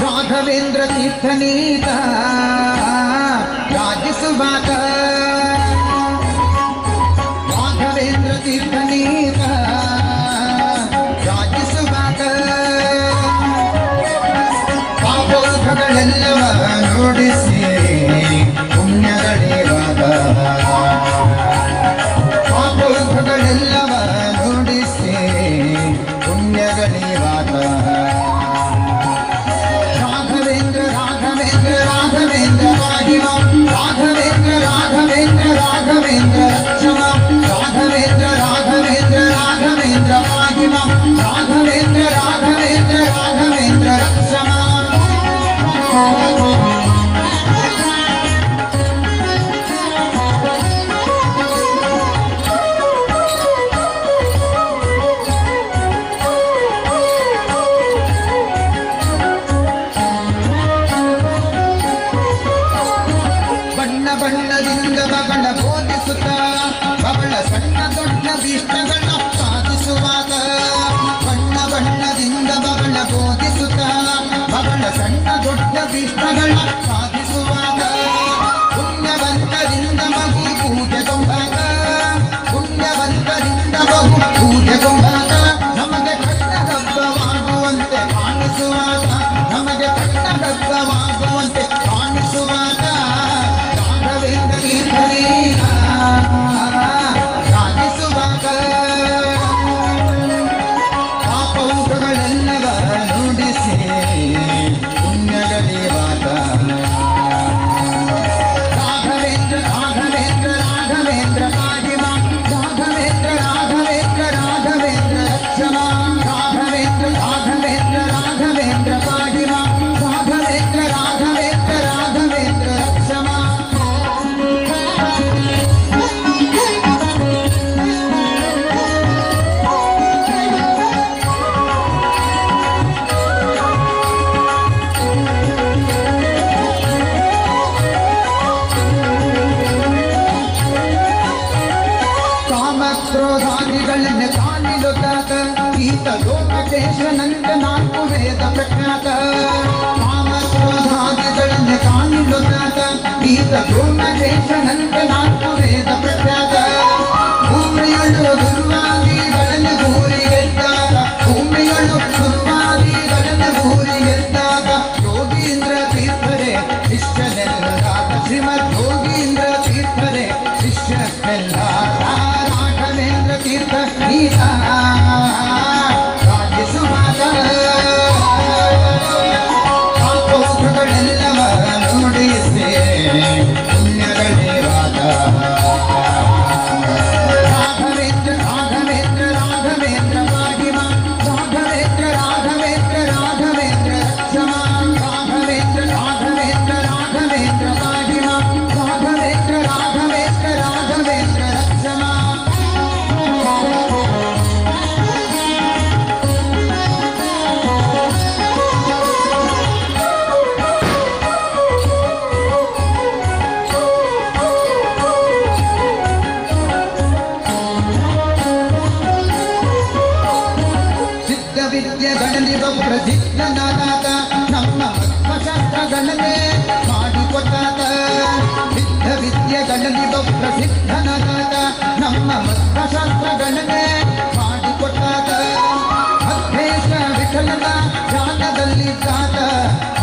Raghavendra ತೀರ್ಥನೀತ ರಾಜಿಸುವಾತ Raghavendra ತೀರ್ಥನೀತ ರಾಜಿಸುವಾತ ಪಾಪೋಧಗಳೆಲ್ಲವ ನೋಡಿಸಿ ಪುಣ್ಯಗಳೇವಾದ ಪಾಪೋಧಗಳೆಲ್ಲವ ನೋಡಿಸಿ ಪುಣ್ಯಗಳೇವಾದ Raghavendra Raghavendra Raghavendra Raghavendra Raghavendra Raghavendra ರಕ್ಷಮ Raghavendra Raghavendra Raghavendra ರಾಘಿಮ Raghavendra Raghavendra Raghavendra ರಕ್ಷಮ ಬಣ್ಣದಿಂದ ಬಗಳ ಬೋಧಿಸುತ್ತ ಬಗಳ ಸಣ್ಣ ದೊಡ್ಡ ಭೀಷ್ಟಗಳ ಸಾಧಿಸುವಾಗ ಬಣ್ಣದಿಂದ ಬಗಳ ಬೋಧಿಸುತ್ತ ಬಗಳ ಸಣ್ಣ ದೊಡ್ಡ ಭೀಷ್ಟಗಳ ಸಾಧಿಸುವಾಗ ಪುಣ್ಯವಂತರಿಂದ ಮಗು ಪೂಜೆಗೊಂಡಾಗ ಪುಣ್ಯವಂತರಿಂದ ಮಗು ಪೂಜೆಗೊಂಡಾಗ ನಮಗೆ ಕಣ್ಣಗಬ್ಬವಾಗುವಂತೆ ಕಾಣಿಸುವಾಗ ನಮಗೆ ಕಣ್ಣಗಬ್ಬವಾಗುವಂತೆ ಕಾಣಿಸುವಾಗ ರಾಜಿಸುವಾಗ ಪಾಪೌಕಗಳೆಲ್ಲವ ನುಡಿಸಿ ಪುಣ್ಯಗಳೇವಾದ ರಾಘವೇಂದ್ರ ರಾಘವೇಂದ್ರ ರಾಘವೇಂದ್ರ ರಾಘಿಮ ರಾಘವೇಂದ್ರ ರಾಘವೇಂದ್ರ ರಾಘವೇಂದ್ರ ರಕ್ಷಮ ರಾಘವೇಂದ್ರ ರಾಘವೇಂದ್ರ ರಾಘವೇಂದ್ರ ರಾಘಿಮ ರಾಘವೇಂದ್ರ ರಾಘವೇಂದ್ರ ರಾಘವೇಂದ್ರ ರಕ್ಷಮ ಕ್ರೋಧಾದಿಗಳನ್ನ ಕಾಲಿಲುತ್ತಾತ ಈತ ಲೋಕೇಶನಂತ ನಾಲ್ಕು ವೇದ ಪ್ರಖ್ಯಾತ ಕಾಮ ಕ್ರೋಧಾದಿಗಳನ್ನ ಕಾಲಿಲುತ್ತಾತ ಈತ ಲೋಕೇಶನಂತ ನಾಲ್ಕು ವೇದ ಪ್ರಖ್ಯಾತ ಭೂಮಿಯಳು ದುರ್ವಾದಿಗಳನ್ನು ಭೂರಿಗೆದ್ದಾಗ ಭೂಮಿಯಳು ದುರ್ವಾದಿಗಳನ್ನು ಭೂರಿಗೆದ್ದಾಗ ಯೋಗೀಂದ್ರ ತೀರ್ಥರೇ ಶಿಷ್ಯನೆಲ್ಲರಾದ ಶ್ರೀಮದ್ ಯೋಗೀಂದ್ರ ತೀರ್ಥರೇ ಶಿಷ್ಯನೆಲ್ಲರಾದ ರಾಘವೇಂದ್ರ ತೀರ್ಥ ನೀತ ರಾಜಿಸುವಾಗ ಪಾಪೌಕಗಳೆಲ್ಲವ ನುಡಿಸಿ ಪುಣ್ಯಗಳೇವಾದ ರಾಘವೇಂದ್ರ ಪ್ರಸಿದ್ಧನಾದ ನಮ್ಮ ಶಾಸ್ತ್ರಗಳನ್ನೇ ಮಾಡಿಕೊಟ್ಟಾಗ ಸಿದ್ಧ ವಿದ್ಯೆಗಳಲ್ಲಿ ಪ್ರಸಿದ್ಧನಾದ ನಮ್ಮ ಶಾಸ್ತ್ರಗಳನ್ನೇ ಮಾಡಿಕೊಟ್ಟಾಗ ಅದ್ವೇಷ ವಿಠಲನ ಜಾತದಲ್ಲಿದ್ದಾತ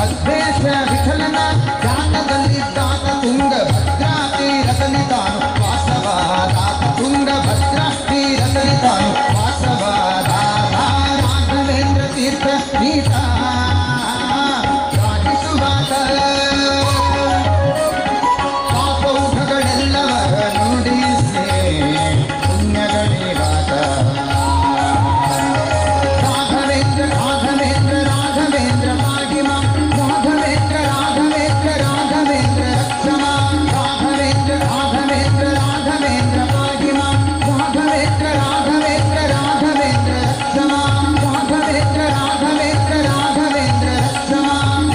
ಅದ್ವೇಷ ವಿಠಲನ ಜಾತದಲ್ಲಿದ್ದಾತ ತುಂಗಭದ್ರಾ ತೀರದಲ್ಲಿ ತಾನು ವಾಸವಾದಾತ ತುಂಗಭದ್ರಾ ತೀರದಲ್ಲಿ ತಾನು ವಾಸವಾದ ರಾಘವೇಂದ್ರ ತೀರ್ಥ ನೀತ ರಾಜಿಸುವಾತ ಪಾಪೌಘಗಳೆಲ್ಲವರ ನುಡಿಸೆ ಪುಣ್ಯಗಳಿಗಾತ ರಾಘವೇಂದ್ರ ರಾಘವೇಂದ್ರ ರಾಘವೇಂದ್ರ ಪಾಗಿಮ ರಾಘವೇಂದ್ರ ರಾಘವೇಂದ್ರ ರಾಘವೇಂದ್ರ ರಕ್ಷಮ ರಾಘವೇಂದ್ರ ರಾಘವೇಂದ್ರ ರಾಘವೇಂದ್ರ ಪಾಗಿಮ ರಾಘವೇಂದ್ರ ರಾಘವೇಂದ್ರ ರಾಘವೇಂದ್ರ ರಕ್ಷಮ ರಾಘವೇಂದ್ರ ರಾಘವೇಂದ್ರ ರಾಘವೇಂದ್ರ ರಕ್ಷಮ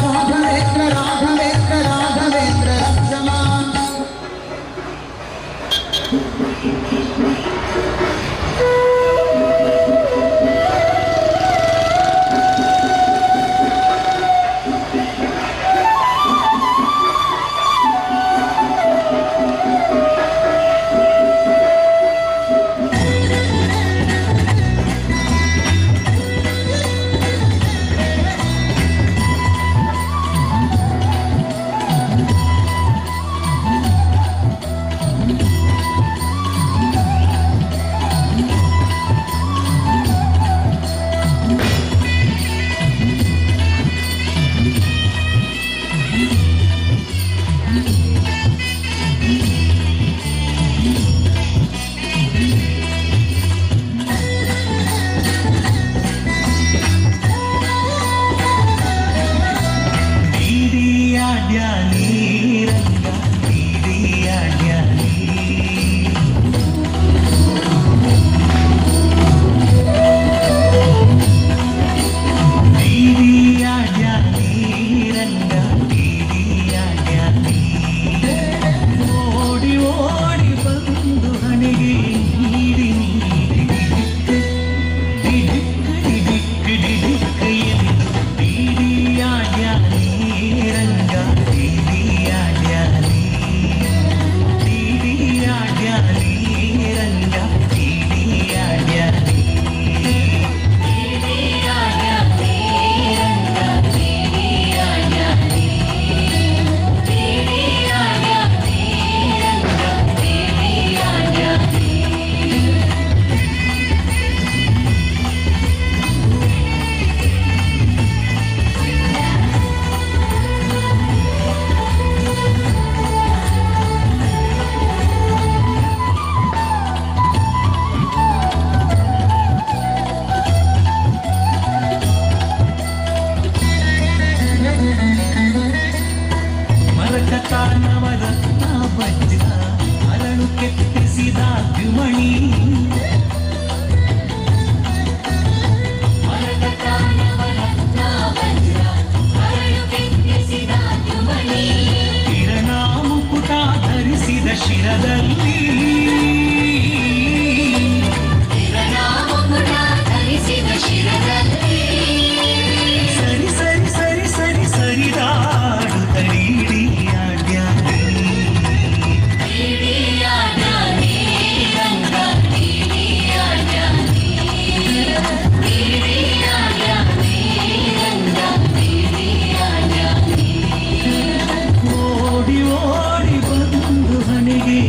ರಾಘವೇಂದ್ರ ರಾಘವೇಂದ್ರ ರಾಘವೇಂದ್ರ ರಕ್ಷಮ. ನವರತ್ನ ವಜ್ರ ಅರಳು ಕೆತ್ತಿಸಿದ ದ್ಯುಮಣಿ ಕಿರಣ ಮುಕುಟ ಧರಿಸಿದ ಶಿರದಲ್ಲಿ ಸರಿ ಸರಿ ಸರಿ ಸರಿ ಸರಿದಾಡು ಓಡಿ ಓಡಿ ಬಂದು ಮನೆಗೆ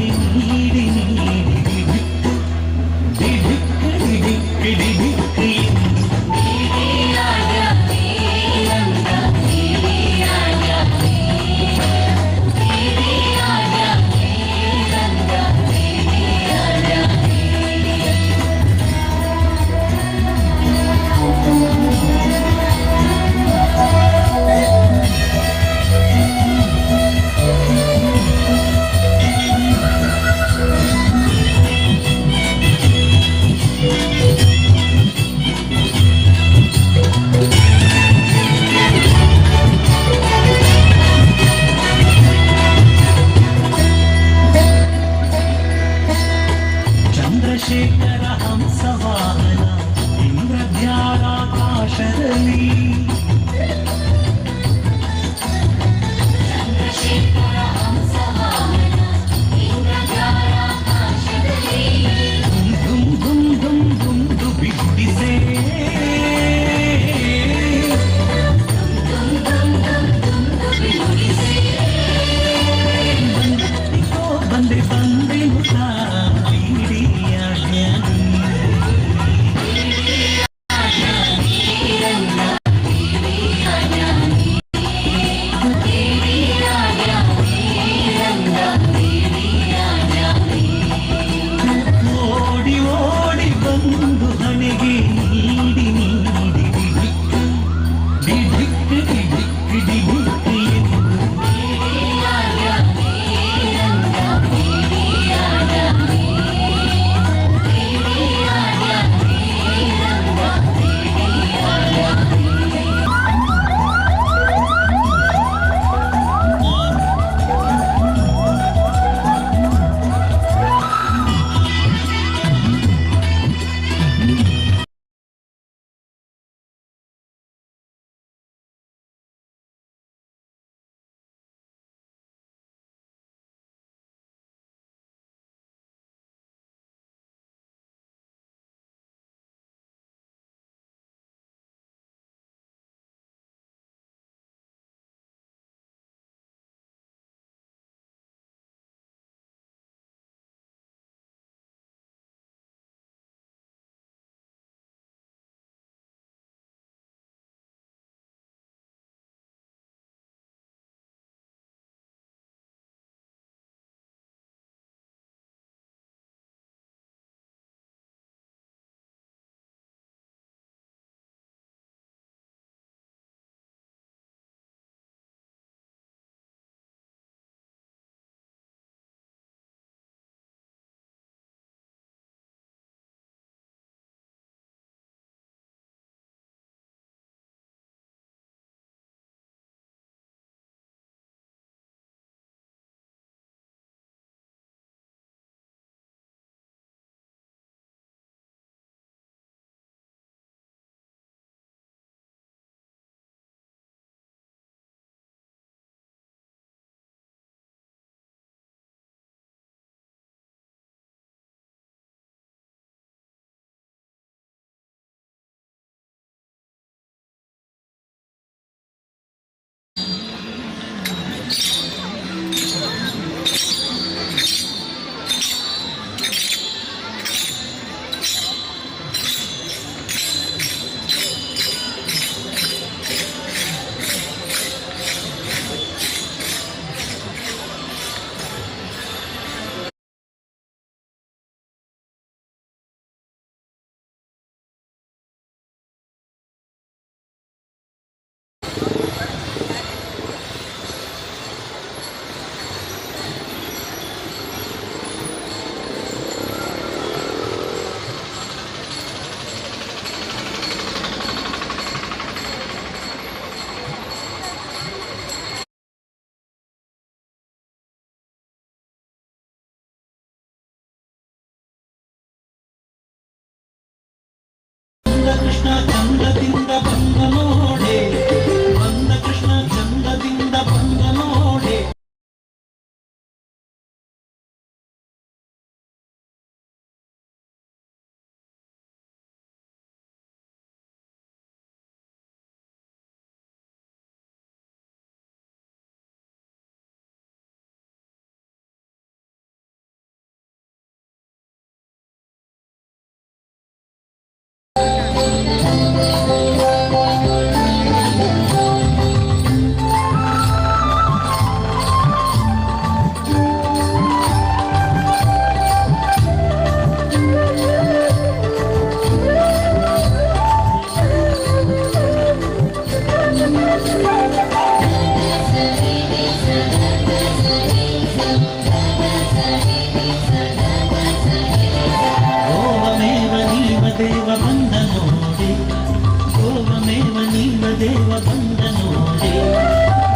ದೇವ ಬಂದ ನೋಡೆ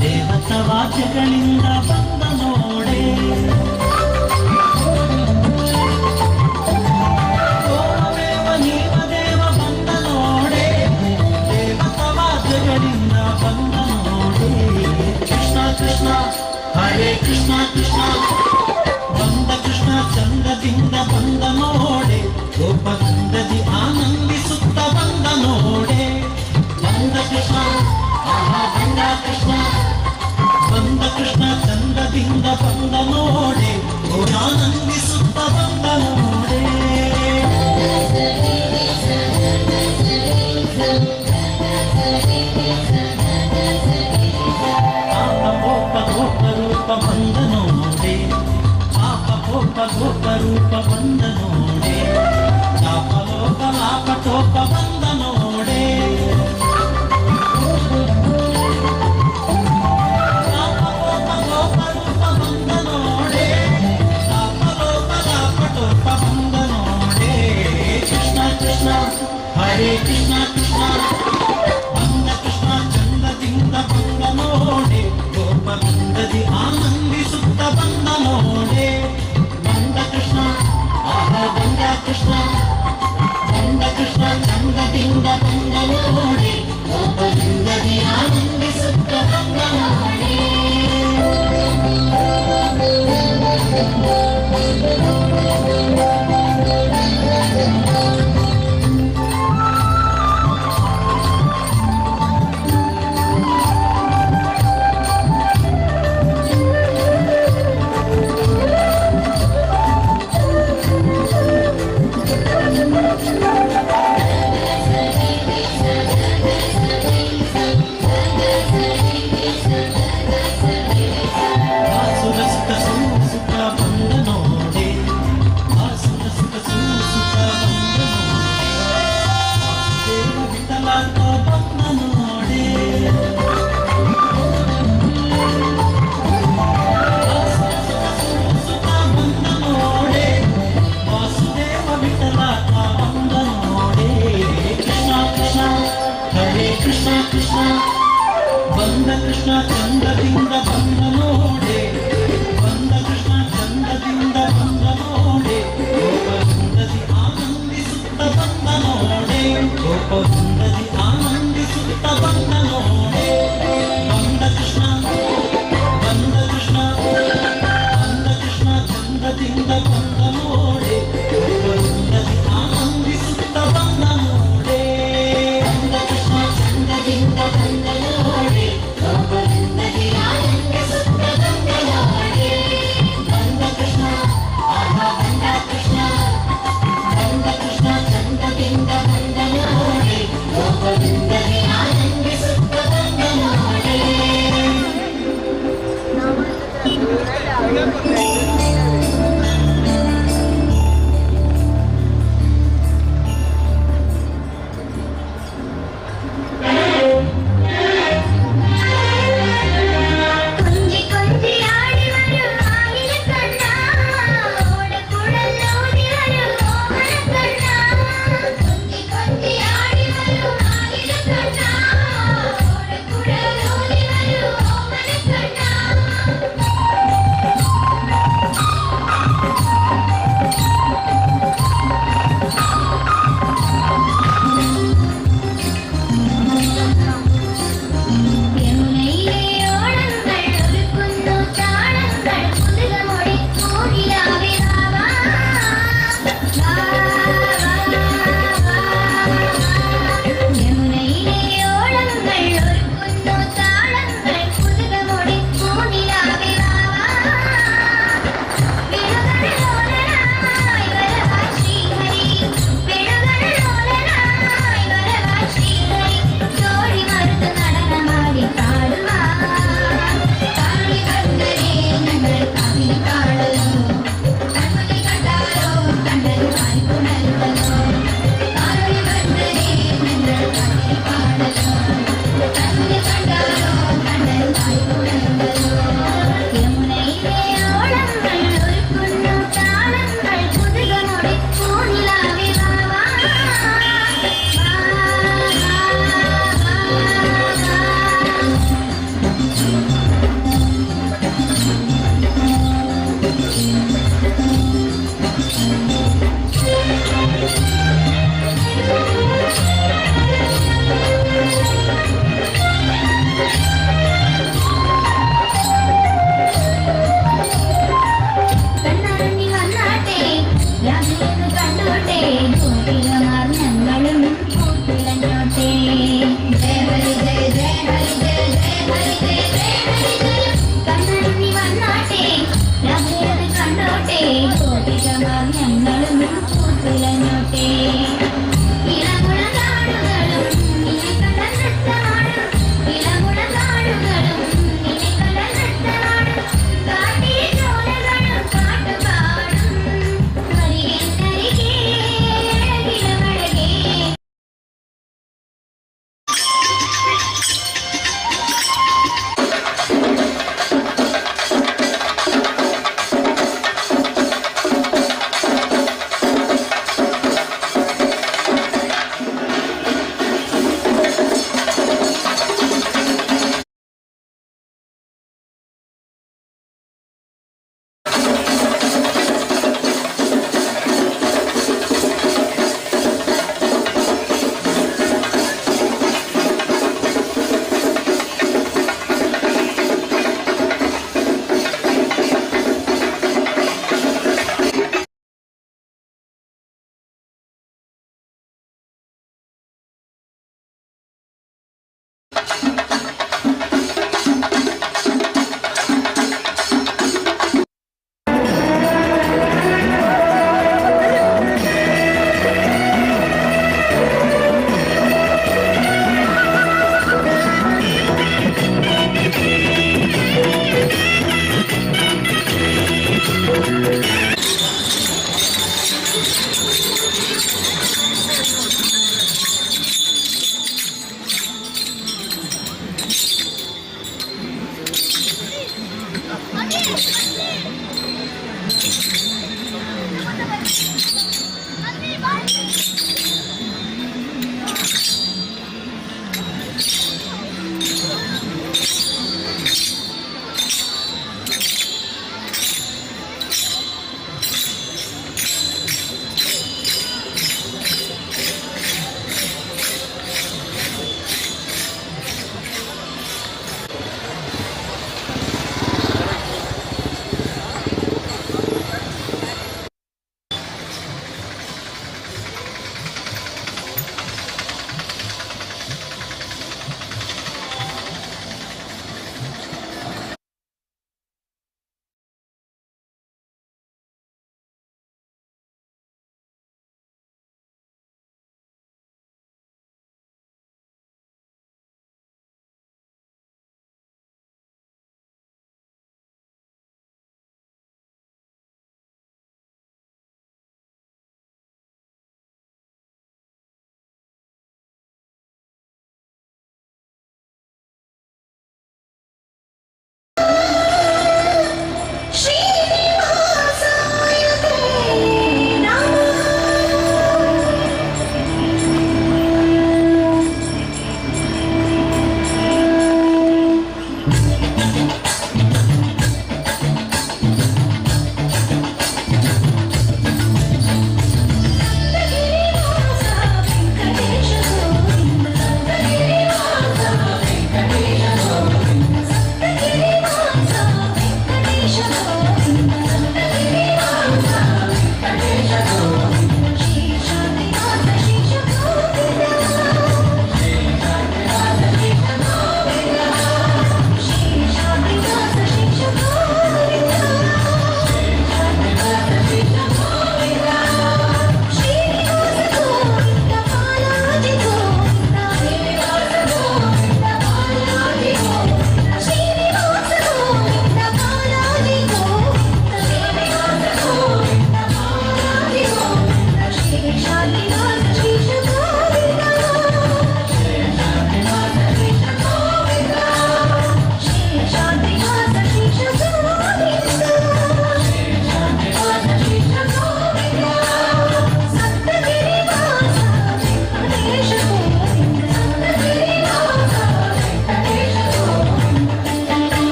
ದೇವತಾ ವಾದ್ಯಗಳಿಂದ ಬಂದ ನೋಡೆ ಓಮೇವ ನೀವ ದೇವ ಬಂದ ನೋಡೆ ದೇವತಾ ವಾದ್ಯಗಳಿಂದ ಬಂದ ನೋಡೆ ಕೃಷ್ಣ ಕೃಷ್ಣ ಹರೇ ಕೃಷ್ಣ ಕೃಷ್ಣ ಬಂದ ಕೃಷ್ಣ ಚಂದ್ರದಿಂದ ಬಂದ ನೋಡೆ ಗೋಪಗಂಧದಿ ಆನಂದಿಸುತ್ತ ಬಂದ ನೋಡೆ ಬಂದ ಕೃಷ್ಣ ಆಹಾ ಬಂದ ಕೃಷ್ಣ ಬಂದ ಕೃಷ್ಣ ಚಂದ್ರದಿಂದ ಬಂದ ನೋಡೆ ಆನಂದಿಸುತ್ತ ಬಂದ ನೋಡೆ ಪಾಪ ಕೋಪ ಗೋಪ ರೂಪ ಬಂದ ನೋಡೆ ಪಾಪ ಕೋಪ ಗೋಪ ರೂಪ ಬಂದ ನೋಡೆ ಲಾಪಲೋಪ ಲಾಪಟೋಪ ಬಂದ ನೋಡೆ ಲಾಪಲೋಪ ಗೋಪ ರೂಪ ಬಂದ ನೋಡೆ ಲಾಪಲೋಪ ಲಾಪಟೋಪ ಬಂದ ನೋಡೆ ಕೃಷ್ಣ ಕೃಷ್ಣ ಹರೇ ಕೃಷ್ಣ ಕೃಷ್ಣ ಬಂದ ಕೃಷ್ಣ ಚಂದ್ರದಿಂದ ಬಂದ ನೋಡೆ ಗೋಪಗಂಧದಿ ಆನಂದಿಸುತ್ತ ಬಂದ ನೋಡೆ ಬಂದ ಕೃಷ್ಣ ಆಹಾ ಬಂದ ಕೃಷ್ಣ ಬಂದ ಕೃಷ್ಣ ಚಂದ್ರದಿಂದ ಬಂದ ನೋಡೆ ಗೋಪಗಂಧದಿ ಆನಂದಿಸುತ್ತ ಬಂದ ನೋಡೆ ಕೃಷ್ಣ ಕೃಷ್ಣ ಬಂದ ಕೃಷ್ಣ ಚಂದ್ರದಿಂದ ಬಂದ ನೋಡೆ ಬಂದ ಕೃಷ್ಣ ಚಂದ್ರದಿಂದ ಬಂದ ನೋಡೆ ಗೋಪಗಂಧದಿ ಆನಂದಿಸುತ್ತ ಬಂದ ನೋಡೆ ಗೋಪಗಂಧದಿ ಆನಂದಿಸುತ್ತ ಬಂದ ನೋಡೆ ಬಂದ ಕೃಷ್ಣ ಬಂದ ಕೃಷ್ಣ ಬಂದ ಕೃಷ್ಣ ಚಂದ್ರದಿಂದ ಬಂದ ನೋಡೆ ಗೋಪಗಂಧದಿ ಆನಂದಿಸುತ್ತ ಬಂದ ನೋಡೆ ಬಂದ ಕೃಷ್ಣ ಚಂದ್ರದಿಂದ ಬಂದ ನೋಡೆ ಗೋಪಗಂಧದಿ ಆನಂದಿಸುತ್ತ ಬಂದ ನೋಡೆ ಬಂದ ಕೃಷ್ಣ ಆಹಾ ಬಂದ ಕೃಷ್ಣ ಬಂದ ಕೃಷ್ಣ ಚಂದ್ರದಿಂದ ಬಂದ ನೋಡೆ ಗೋಪಗಂಧದಿ ಆನಂದಿಸುತ್ತ ಬಂದ ನೋಡೆ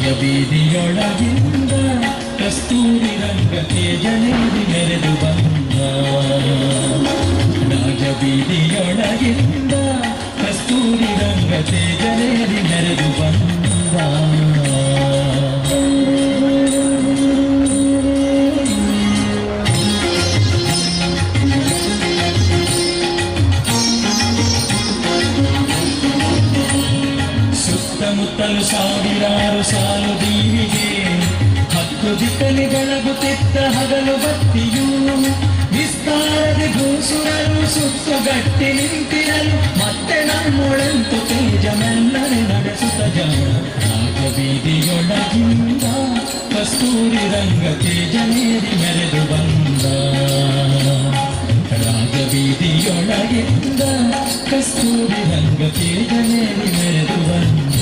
ರಾಜಬೀದಿಯೊಳಗಿಂದ ಕಸ್ತೂರಿ ರಂಗ ತೇಜನೇರಿ ಮೆರೆದು ಬಂದ ರಾಜಬೀದಿಯೊಳಗಿಂದ ಕಸ್ತೂರಿ ರಂಗ ತೇಜನೇರಿ ಮೆರೆದು ಬಂದ ಸುತ್ತಮುತ್ತಲು ಸಾವಿರಾರು ಸಾಲು ದೀವಿಗೆ ಹತ್ತು ದಿಕ್ಕಲಿ ಬೆಳಗುತ್ತಿದ್ದ ಹಗಲು ಬತ್ತಿಯು ವಿಸ್ತಾರದಿ ಭೂಸುರರು ಸುತ್ತುಗಟ್ಟಿ ನಿಂತಿರಲು ಮತ್ತೆ ನಮ್ಮೊಳಂತು ತೇಜ ಮೆಲ್ಲನೆ ನಡೆಸುತ್ತ ಜಾಣ ರಾಜಬೀದಿಯೊಳಗಿಂದ ಕಸ್ತೂರಿ ರಂಗ ತೇಜನೇರಿ ಮೆರೆದು ಬಂದ ರಾಜಬೀದಿಯೊಳಗಿಂದ ಕಸ್ತೂರಿ ರಂಗ ತೇಜನೇರಿ ಮೆರೆದು ಬಂದ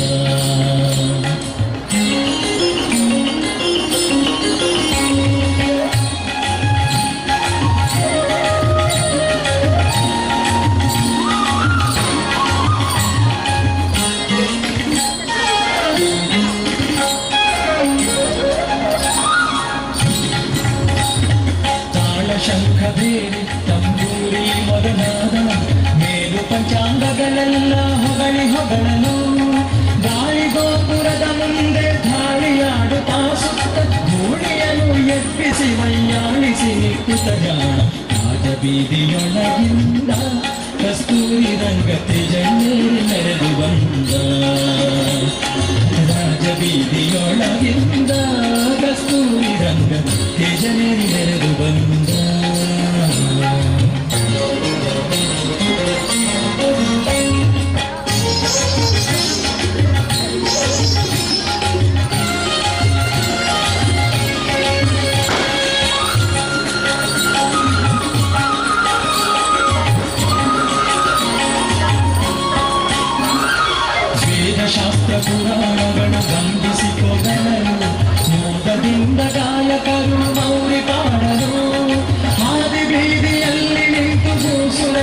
ಶಂಖಬೇರಿ ತಂಬೂರಿ ಮೊದಲಾದ ಮೇಲು ಪಂಚಾಂಗಗಳೆಲ್ಲ ಹೊಗಳಲು ಗಾಳಿ ಗೋಪುರದ ಮುಂದೆ ಧಾಳಿಯಾಡುತ್ತಾ ಸುತ್ತ ಧೂಳಿಯನ್ನು ಎಬ್ಬಿಸಿ ಮೈಯಾಳಿಸಿ ನಿಂತಿತ ಜಾಣ ರಾಜಬೀದಿಯೊಳಗಿಂದ ಕಸ್ತೂರಿ ರಂಗ ತೇಜನೇರಿ ಮೆರೆದು ಬಂದ ರಾಜಬೀದಿಯೊಳಗಿಂದ ಕಸ್ತೂರಿ ರಂಗ ತೇಜನೇರಿ ಮೆರೆದು ಬಂದ ಶಾಸ್ತ್ರ ಪುರಾಣಗಳು ಬಂಧಿಸಿಕೊಳ್ಳಲು ಮೋದದಿಂದ ಗಾಯಕರು ಮೌರಿ ಪಾಡಲು ಹಾದಿ ಬೀದಿಯಲ್ಲಿ ನಿಂತು ಭೂಸುರ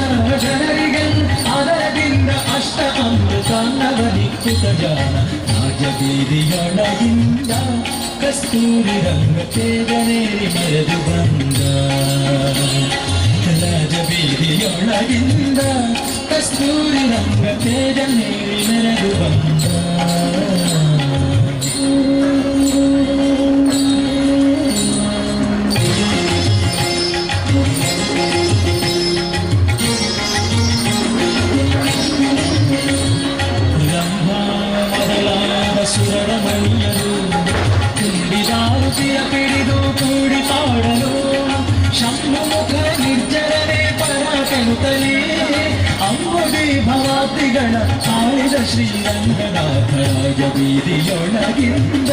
ಜನರಿಗೆ ಅದರದಿಂದ ಅಷ್ಟ ಅಮೃತಾನ್ನವನಿಕ್ಕುತ ಜಾಣ ರಾಜಬೀದಿಯೊಳಗಿಂದ ಕಸ್ತೂರಿ ರಂಗ ತೇಜನೇರಿ ಮೆರೆದು ಬಂದ ರಾಜಬೀದಿಯೊಳಗಿಂದ ಕಸ್ತೂರಿ ರಂಗ ತೇಜನೇರಿ ಮೆರೆದು ಬಂದ ಮೊದಲಾದ ಸುರಮಣಿಯರು ತುಂಬಿದಾರುತಿಯ ಪಿಡಿದು ಕೂಡಿ ಪಾಡಲು ಶಂಭುಮುಖ ನಿರ್ಜರನೆ ಪರ ಕೆಣುತ್ತಲೇ ಅಂಬುಡಿ ಭವಾತಿಗಳ ಆಳಿದ ಶ್ರೀರಂಗನಾಥ ರಾಜಬೀದಿಯೊಳಗಿಂದ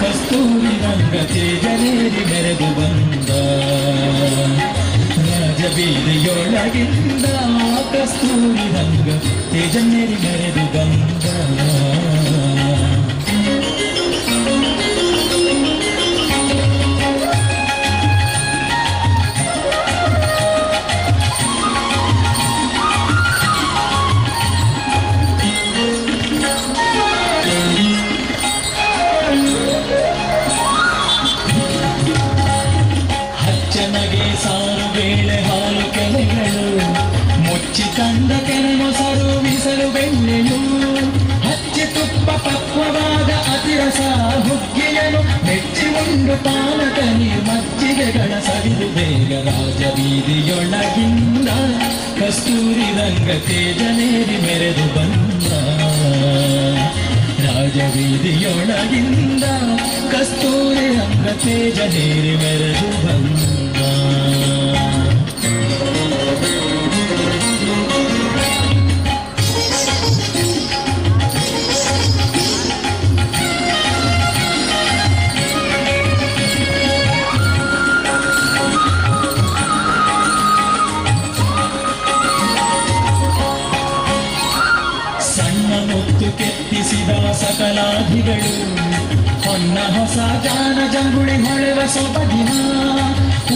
ಕಸ್ತೂರಿ ರಂಗ ತೇಜನೇರಿ ಮೆರೆದು ಬಂದ ರಾಜಬೀದಿಯೊಳಗಿಂದ ಕಸ್ತೂರಿ ರಂಗ ತೇಜನೇರಿ ಮೆರೆದು ಬಂದ ಹಚ್ಚನಗೆ ಸಾರು ಬೇಳೆ ಹಾಲು ಕೆನೆಗಳು ಮುಚ್ಚಿ ತಂದ ಕೆನೆ ಮೊಸರು ಮೀಸಲು ಬೆಣ್ಣೆಯು ಹಚ್ಚಿ ತುಪ್ಪ ಪಕ್ವವಾದ ಅತಿರಸ ಹುಗ್ಗಿಯನು ಮೆಚ್ಚಿ ಉಂಡು ಪಾನಕ ಮಜ್ಜಿಗೆಗಳ ಸವಿದು ಬೇಗ ರಾಜಬೀದಿಯೊಳಗಿಂದ ಕಸ್ತೂರಿ ರಂಗ ತೇಜನೇರಿ ಮೆರೆದು ಬಂದ ರಾಜಬೀದಿಯೊಳಗಿಂದ ಕಸ್ತೂರಿ ರಂಗ ತೇಜನೇರಿ ಮೆರೆದು ಬಂದ ಮುತ್ತು ಕೆತ್ತಿಸಿದ ಸಕಲಾಧಿಗಳು ಹೊನ್ನ ಹೊಸ ಜಾನ ಜಂಗುಳಿ ಹೊಳೆವ ಸೊಬಗಿನ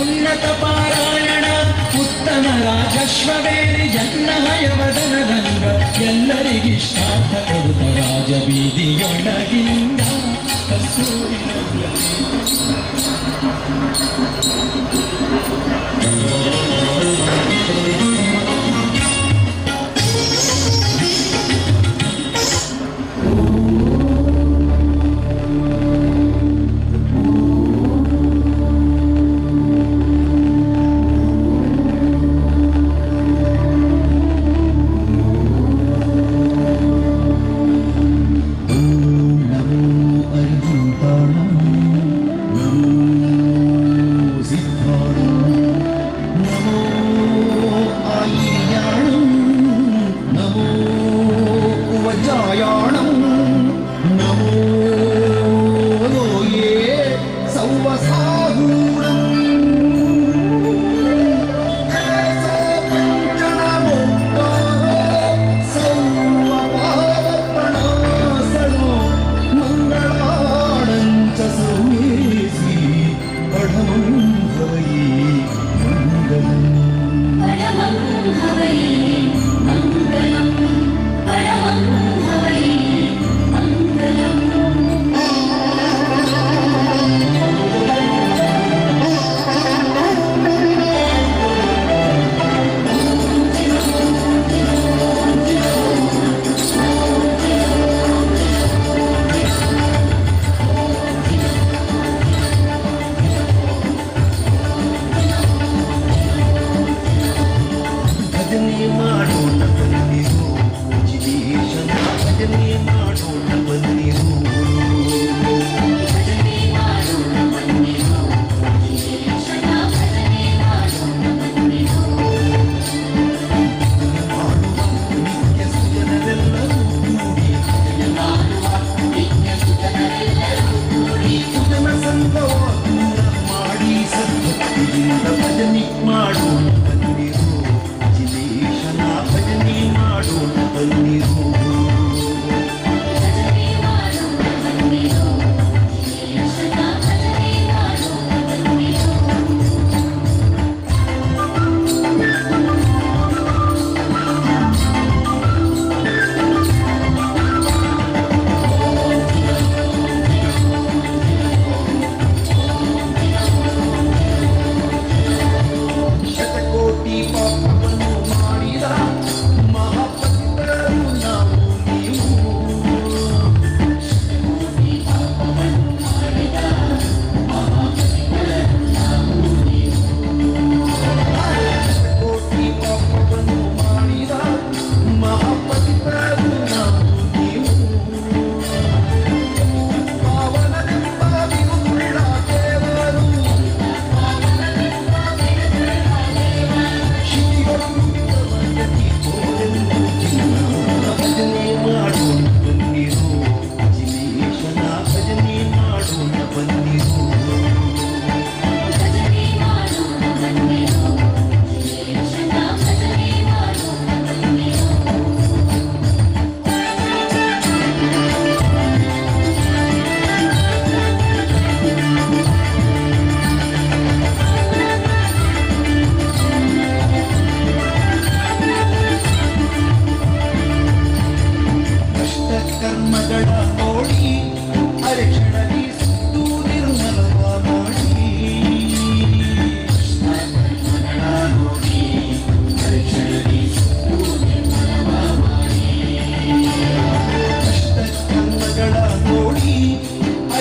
ಉನ್ನತ ಪಾರಾಯಣ ಉತ್ತಮ ರಾಜಶ್ವವೇರಿ ಜನ್ನಮಯವದನ ರಂಗ ಎಲ್ಲರಿಗಿಷ್ಟಾರ್ಥ ಕೊಡುತ್ತ ರಾಜಬೀದಿಯೊಳಗಿಂದ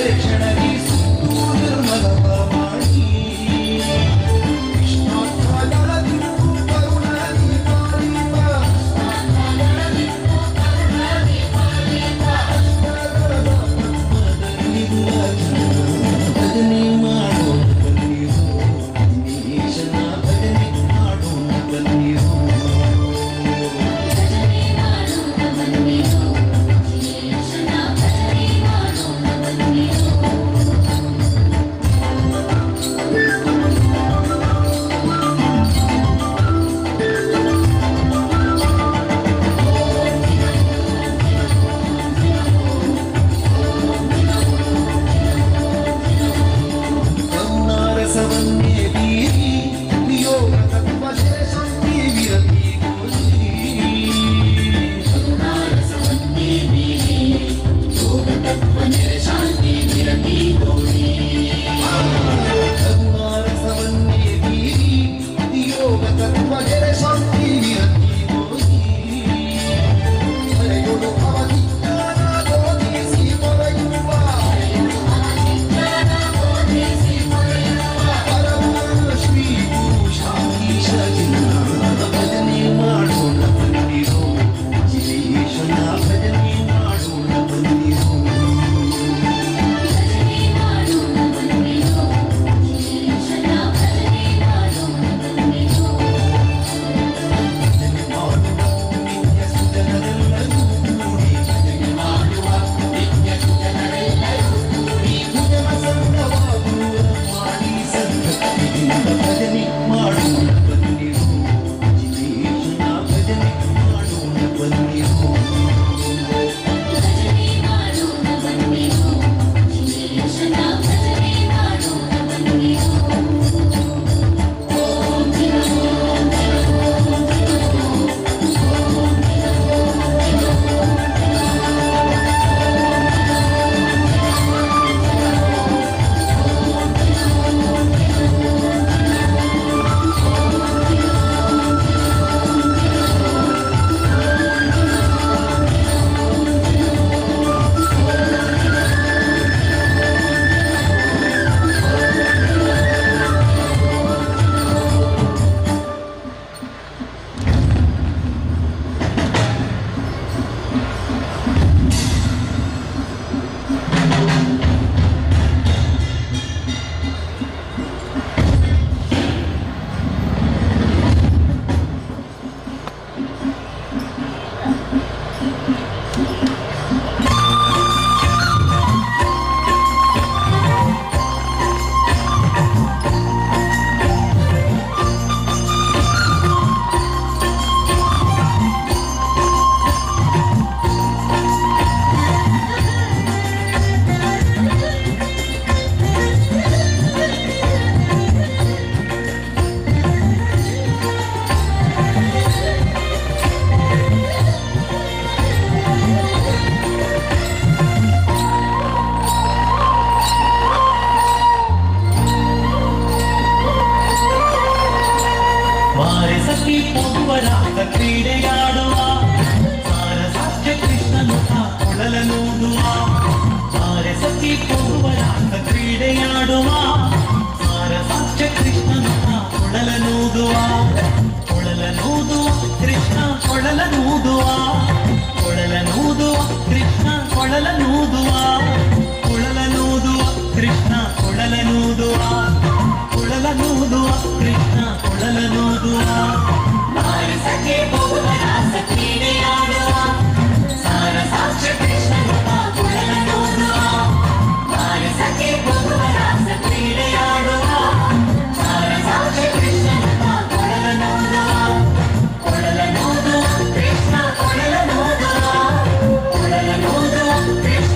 ಕ್ಷಣದಲ್ಲಿ ಕ್ಷಣದಿ ಸುತ್ತು ನಿರ್ಮಲವ ಮಾಡಿ ಕೃಷ್ಣಾತ್ಮಗಳ ದಿಕ್ಕು ಕರುಣಾದಿ ಪಾಲಿಪ ಭಜನೆ ಮಾಡೋಣ ಬನ್ನಿರು ದಿನೇಶನ ಭಜನೆ ಮಾಡೋಣ ಬನ್ನಿರು ಕರುಣಾರಸವನ್ನೇ ಬೀರಿ ವಿಯೋಗ ತತ್ವ ಶಾಂತಿ ವಿರತಿ ಗೋಚರಿ ಕರುಣಾರಸವನ್ನೇ ಬೀರಿ ಯೋಗ ತತ್ವ ಶಾಂತಿ ವಿರತಿ ಗೋಚರಿ ಕರುಣಾರಸವನ್ನೇ ಬೀರಿ ಯೋಗ ತತ್ವ ಶಾಂತಿ ವಿರತಿ ಗೋಚರಿ ಹರೆಯೊಳು ಅವಧಿಜ್ಞಾನ ಬೋಧಿಸಿ ಹೊರೆಯುವ ಶ್ರೀ ಗುರು ಶಾಂತೀಶ ಭಜನೆ ಮಾಡೋಣ ಬನ್ನಿರು ಜಿನೇಶನ ಭಜನೆ ಮಾಡೋಣ ಬನ್ನಿರು ಭಜನೆ ಮಾಡುವ ನಿತ್ಯ ಸುಜನರೆಲ್ಲರೂ ಕೂಡಿ ಭಜನೆ ಮಾಡುವ ನಿತ್ಯ ಸುಜನರೆಲ್ಲರೂ ಕೂಡಿ ಭುಜನ ಸಂಗವಾಗುವ ಮಾಡಿ ಸಂಗತಿಯಿಂದ ಭಜನೆ ಮಾಡೋಣ ಬನ್ನಿರು ಜಿನೇಶನ ಭಜನೆ ಮಾಡೋಣ ಬನ್ನಿರು ವಾರಸಕ್ಕೆ ಪೊಗುವರಾಗ ಕ್ರೀಡೆಯಾಡುವ ಸಾರಸಾಧ್ಯ ಕೃಷ್ಣನು ಕೊಳಲನೂದುವ ವಾರಸಕ್ಕೆ ಪೊಗುವರಾಗ ಕ್ರೀಡೆಯಾಡುವ ಸಾರಸಾಧ್ಯ ಕೃಷ್ಣನು ಕೊಳಲನೂದುವ ಕೊಳಲನೂದುವ ಕೃಷ್ಣ ಕೊಳಲನೂದುವ ಕೊಳಲನೂದುವ ಕೃಷ್ಣ ಕೊಳಲನೂದುವ ಕೊಳಲನೂದುವ ಕೃಷ್ಣ ಕೊಳಲನೂದುವ ಕೊಳಲನೂದುವ ಕೃಷ್ಣ ಕೊಳಲನೂದುವ ವಾರಸಕ್ಕೆ ಪೊಗುವರಾಗ ಕ್ರೀಡೆಯಾಡುವ ಸಾರಸಾಧ್ಯ ಕೃಷ್ಣನು ಕೊಳಲನೂದುವ ವಾರಸಕ್ಕೆ ಪೊಗುವರಾಗ ಕ್ರೀಡೆಯಾಡುವ ಸಾರಸಾಧ್ಯ ಕೃಷ್ಣನು ಕೊಳಲನೂದುವ ಕೊಳಲನೂದುವ ಕೃಷ್ಣ ಕೊಳಲನೂದುವ ಕೊಳಲನೂದುವ ಕೃಷ್ಣ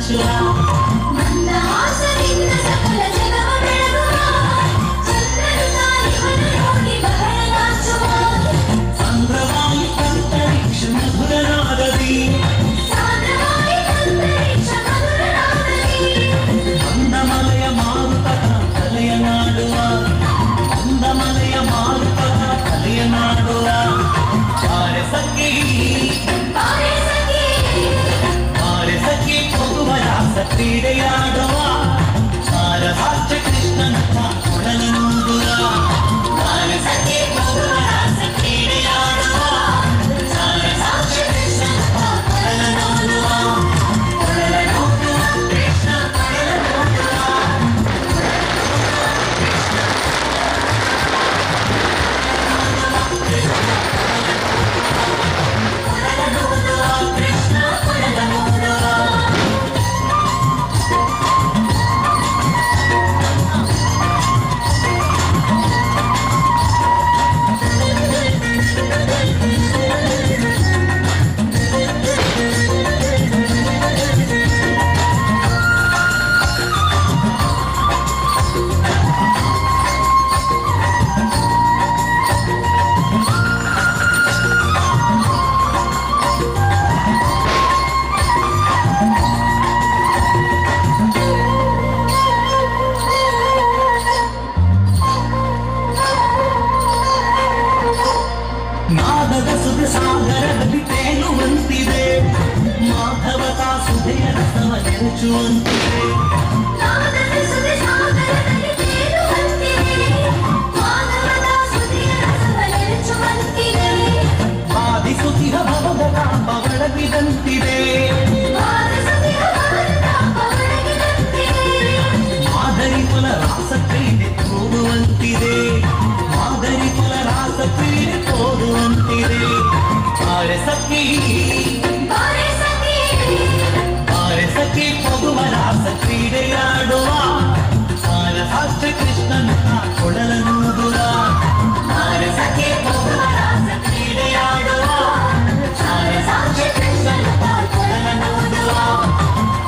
ನಾಚುವ ಮಂದಹಾಸದಿಂದ ಸಕಲ ಜಗವ ಬೆಳಗುವ ಚಂದ್ರನು ತಾನಿವನ ನೋಡಿ ಬಹಳ ನಾಚುವ ಸಾಂದ್ರವಾಯಿ ಅಂತರಿಕ್ಷ ಮಧುರನಾದದಿ ಸಾಂದ್ರವಾಯಿ ಅಂತರಿಕ್ಷ ಮಧುರನಾದದಿ ಅಂದಮಲೆಯ ಮಾರುತದ ಕಲೆಯ ನಾಡುವ ಅಂದಮಲೆಯ ಮಾರುತದ ಕಲೆಯ ನಾಡುವ ಬಾರೆ ಸಖಿ ಬಾರೆ ಸಖಿ ಬಾರೆ ಸಖಿ ಹೋಗುವ ರಾಸ ಕ್ರೀಡೆಯಾಡುವ ಸಾರಸಾಕ್ಷ ಕೃಷ್ಣನ ಕೊಡಲನೂದುವ ಬಾರೆ ಸಖಿ ಹೋಗುವ ರಾಸ ಕ್ರೀಡೆಯಾಡುವ ಸಾರಸಾಕ್ಷ ಕೃಷ್ಣನ ಕೊಡಲನೂದುವ ಕೊಡಲನೂದುವ ಕೃಷ್ಣ ಕೊಡಲನೂದುವ ಕೃಷ್ಣ ಕೊಡಲನೂದುವ ನಾದದ ಸುಖ ಸಾಗರದಲ್ಲಿ ತೇಲುವಂತಿದೆ ಮಾಧವದ ಸುಧೆಯ ರಸವ ನೆರಚುವಂತಿದೆ ನಾದದ ಸುದೆ ಸಾಗರದಲ್ಲಿ ತೇಲುವಂತಿದೆ ಮಾಧವದ ಸುದೆಯ ರಸವ ನೆರಚುವಂತಿದೆ ಬಾಧಿಸುತ್ತಿಹ ಭವದ ತಾಪ ಒಳಗಿದಂತಿದೆ ಬಾಧಿಸುತ್ತಿಹ ಭಾರತ ಪವಳಗಿದಂತಿದೆ ಮಾದರಿ ಕುಲ ರಾಸ ಕ್ರೀಡೆ ತೋರುವಂತಿದೆ ಮಾದರಿ ಕುಲ ರಾಸ ಕ್ರೀಡೆ ತೋರುವಂತಿದೆ ಬಾರೆ ಸಖಿ ಬಾರೆ ಸಖಿ ಬಾರೆ ಸಖಿ ಹೋಗುವ ರಾಸ ಕ್ರೀಡೆಯಾಡುವ ಸಾರಸಾಕ್ಷ ಕೃಷ್ಣನ ಕೊಡಲನೂದುವ ಬಾರೆ ಸಖಿ ಹೋಗುವ ರಾಸ ಕ್ರೀಡೆಯಾಡುವ ಸಾರಸಾಕ್ಷ ಕೃಷ್ಣನ ಕೊಡಲನೂದುವ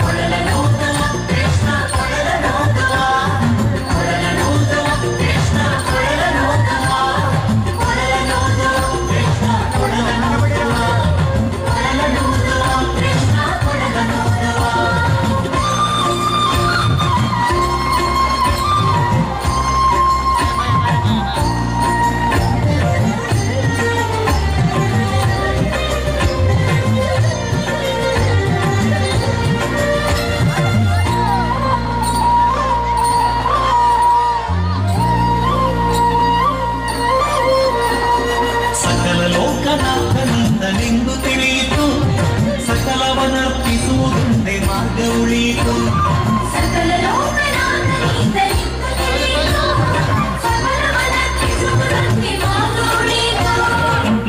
ಕೊಡಲನೂದುವ ಕೃಷ್ಣ ಕೊಡಲನೂದುವ ಕೊಡಲನೂದುವ ಕೃಷ್ಣ ಕೊಡಲನೂದುವ ಕೊಡಲನೂದುವ ಕೃಷ್ಣ ಕೊಡಲನೂದುವ ಕೊಡಲನೂದುವ ಕೃಷ್ಣ ಕೊಡಲನೂದುವ ಸಕಲ ಲೋಕನಾಥನಿಂದನೆಂದು ತಿಳಿಯಿತು ಸಕಲವನರ್ಪಿಸುವುದೊಂದೇ ಮಾರ್ಗ ಉಳಿಯಿತು ಸಕಲ ಲೋಕನಾಥನಿಂದ ಇಂದು ತಿಳಿಯಿತು ಸಕಲವನ್ನರ್ಪಿಸುವುದಕ್ಕೆ ಮಾರ್ಗ ಉಳಿಯಿತು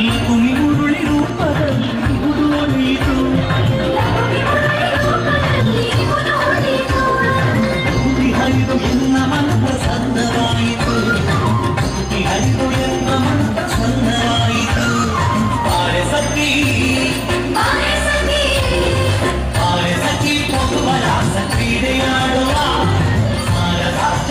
ಲಘುಮಿ ಮುರುಳಿ ರೂಪದಲ್ಲಿ ಇರುವುದು ಉಳಿಯಿತು ಲಘುಮಿ ಮುರಳಿ ರೂಪದಲ್ಲಿ ಇರುವುದು ಉಳಿಯಿತು ಭೂಮಿ ಹರಿದು ಎನ್ನ ಮಂತ್ರ ಸಂದವಾಯಿತು ಭೂಮಿ ಹರಿದು ಎನ್ನ ಮಂತ್ರ ಸಂದವಾಯಿತು ಬಾರೆ ಸಖಿ ಬಾರೆ ಸಖಿ ಬಾರೆ ಸಖಿ ಹೋಗುವ ರಾಸ ಕ್ರೀಡೆಯಾಡುವ ಸಾರಸಾಕ್ಷ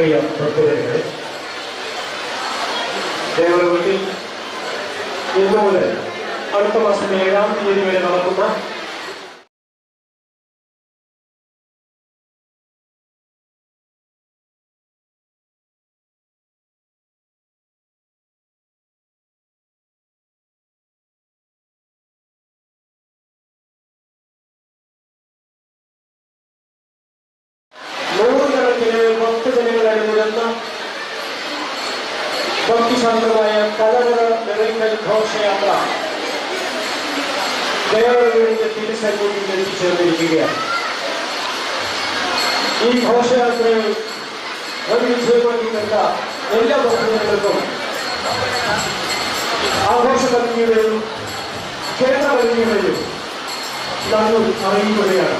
പ്രിയ ഭക്തജനങ്ങളെ, ദേവളത്തിൽ ഇന്നു മുതൽ അടുത്ത മാസം 7-ാം തീയതി വരെ നടക്കുന്ന നൂറുകണക്കിന് ഭക്തജനങ്ങൾ അണിനിരന്ന ഭക്തിശാന്തമായ കലവറ നിറയ്ക്കൽ ഘോഷയാത്ര ദേവളൂരിന്റെ തിരുസന്നിധിയിൽ എത്തിച്ചേർന്നിരിക്കുകയാണ്. ഈ ഘോഷയാത്രയിൽ ഒരു വിജയമാക്കി കണ്ട എല്ലാ ഭക്തജനങ്ങൾക്കും ആഘോഷ കമ്മിറ്റിയുടെയും ക്ഷേത്ര കമ്മിറ്റിയുടെയും നന്ദി അറിയിക്കുകയാണ്.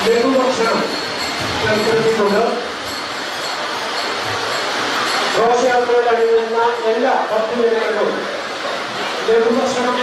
ലഘുഭക്ഷണം ഏർപ്പെടുത്തിയിട്ടുണ്ട്. ഘോഷയാത്രയിൽ അണിനിരുന്ന എല്ലാ ഭക്തജനങ്ങൾക്കും ലഘുഭക്ഷണം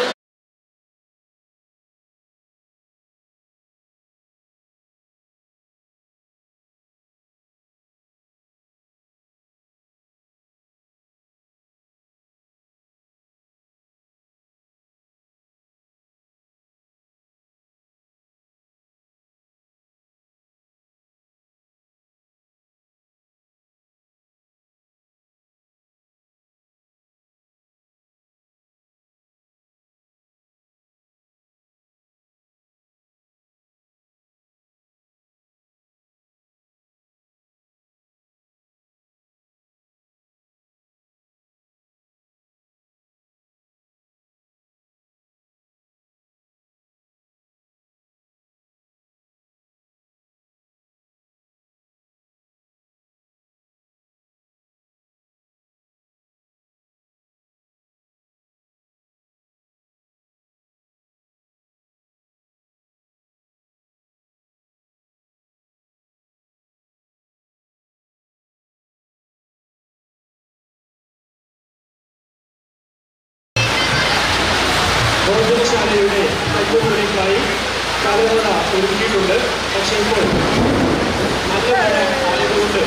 ഭോജനശാലയുടെ അഞ്ചുമണിക്കായി കലവറ ഒരുക്കിയിട്ടുണ്ട്. പക്ഷേ ഇപ്പോൾ നല്ല മഴ ആയതുകൊണ്ട്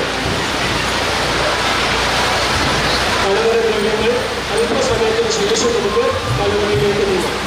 കലവറ ദ്രവ്യങ്ങൾ അല്പസമയത്തിന് ശേഷം നമുക്ക് കലവറയിലേക്ക് നീങ്ങാം.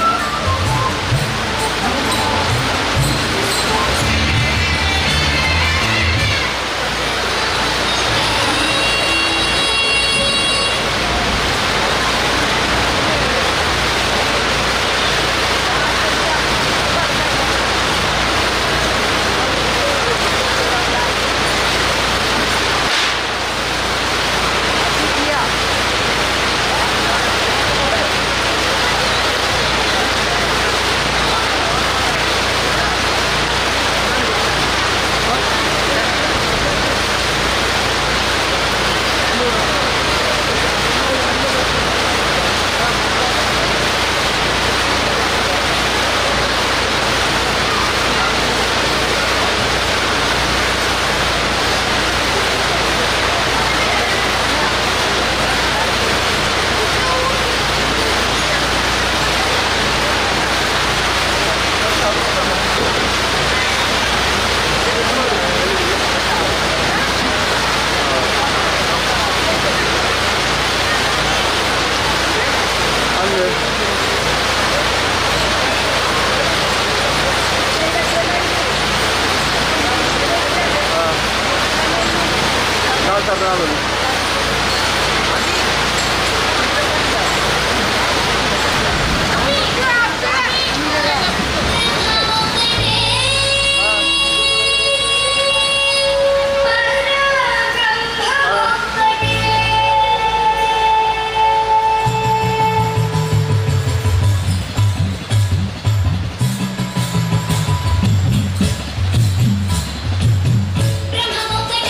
ബ്രഹ്മമുക്തേ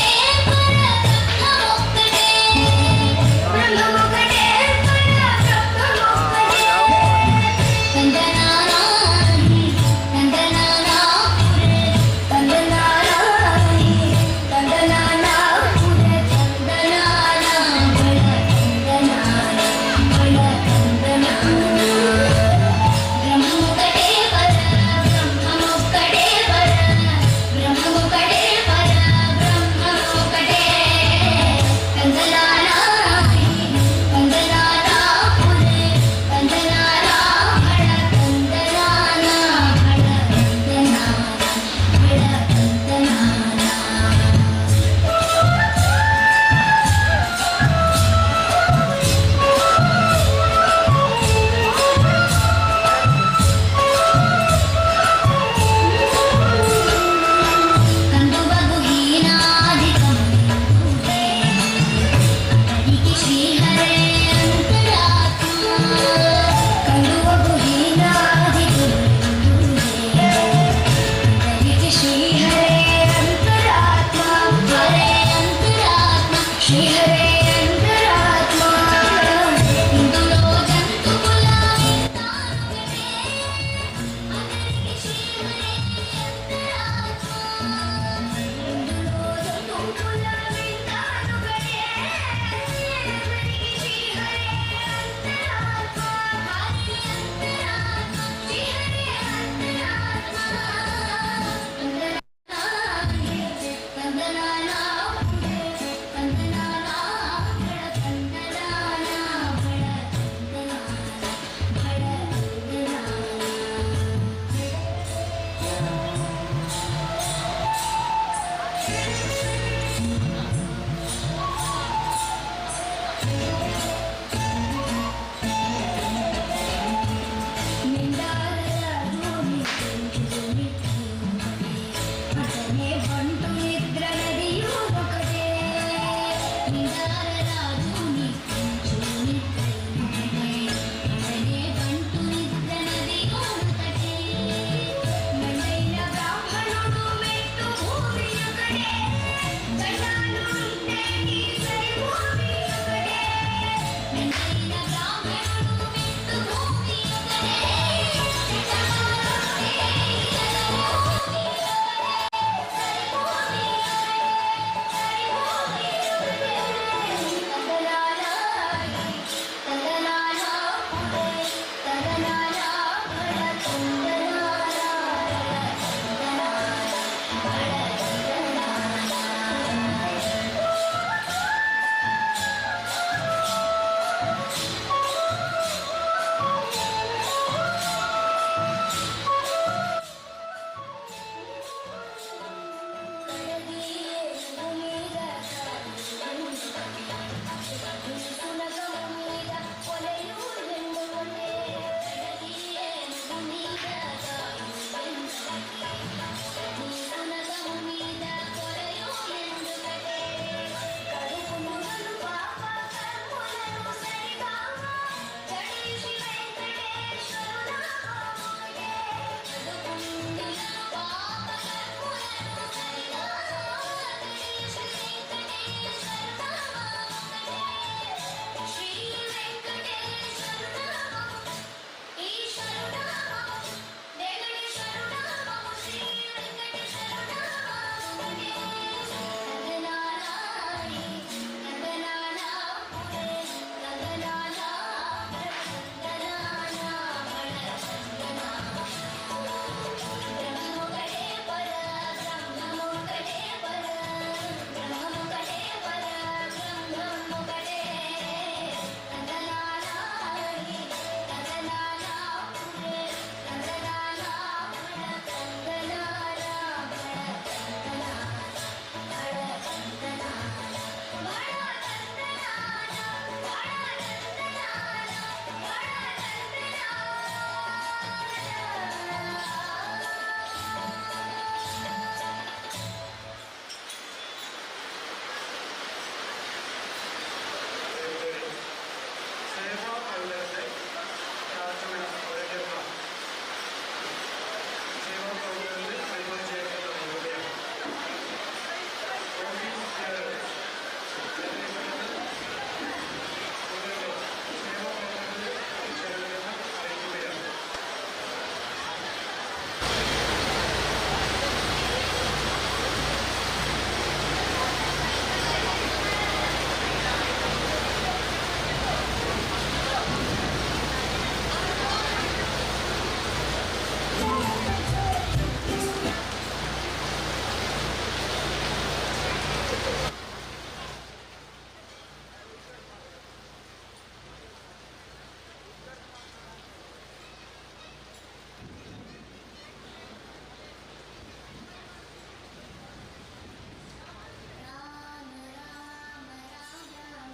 राम राम राम राम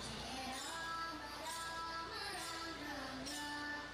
जय राम राम राम राम राम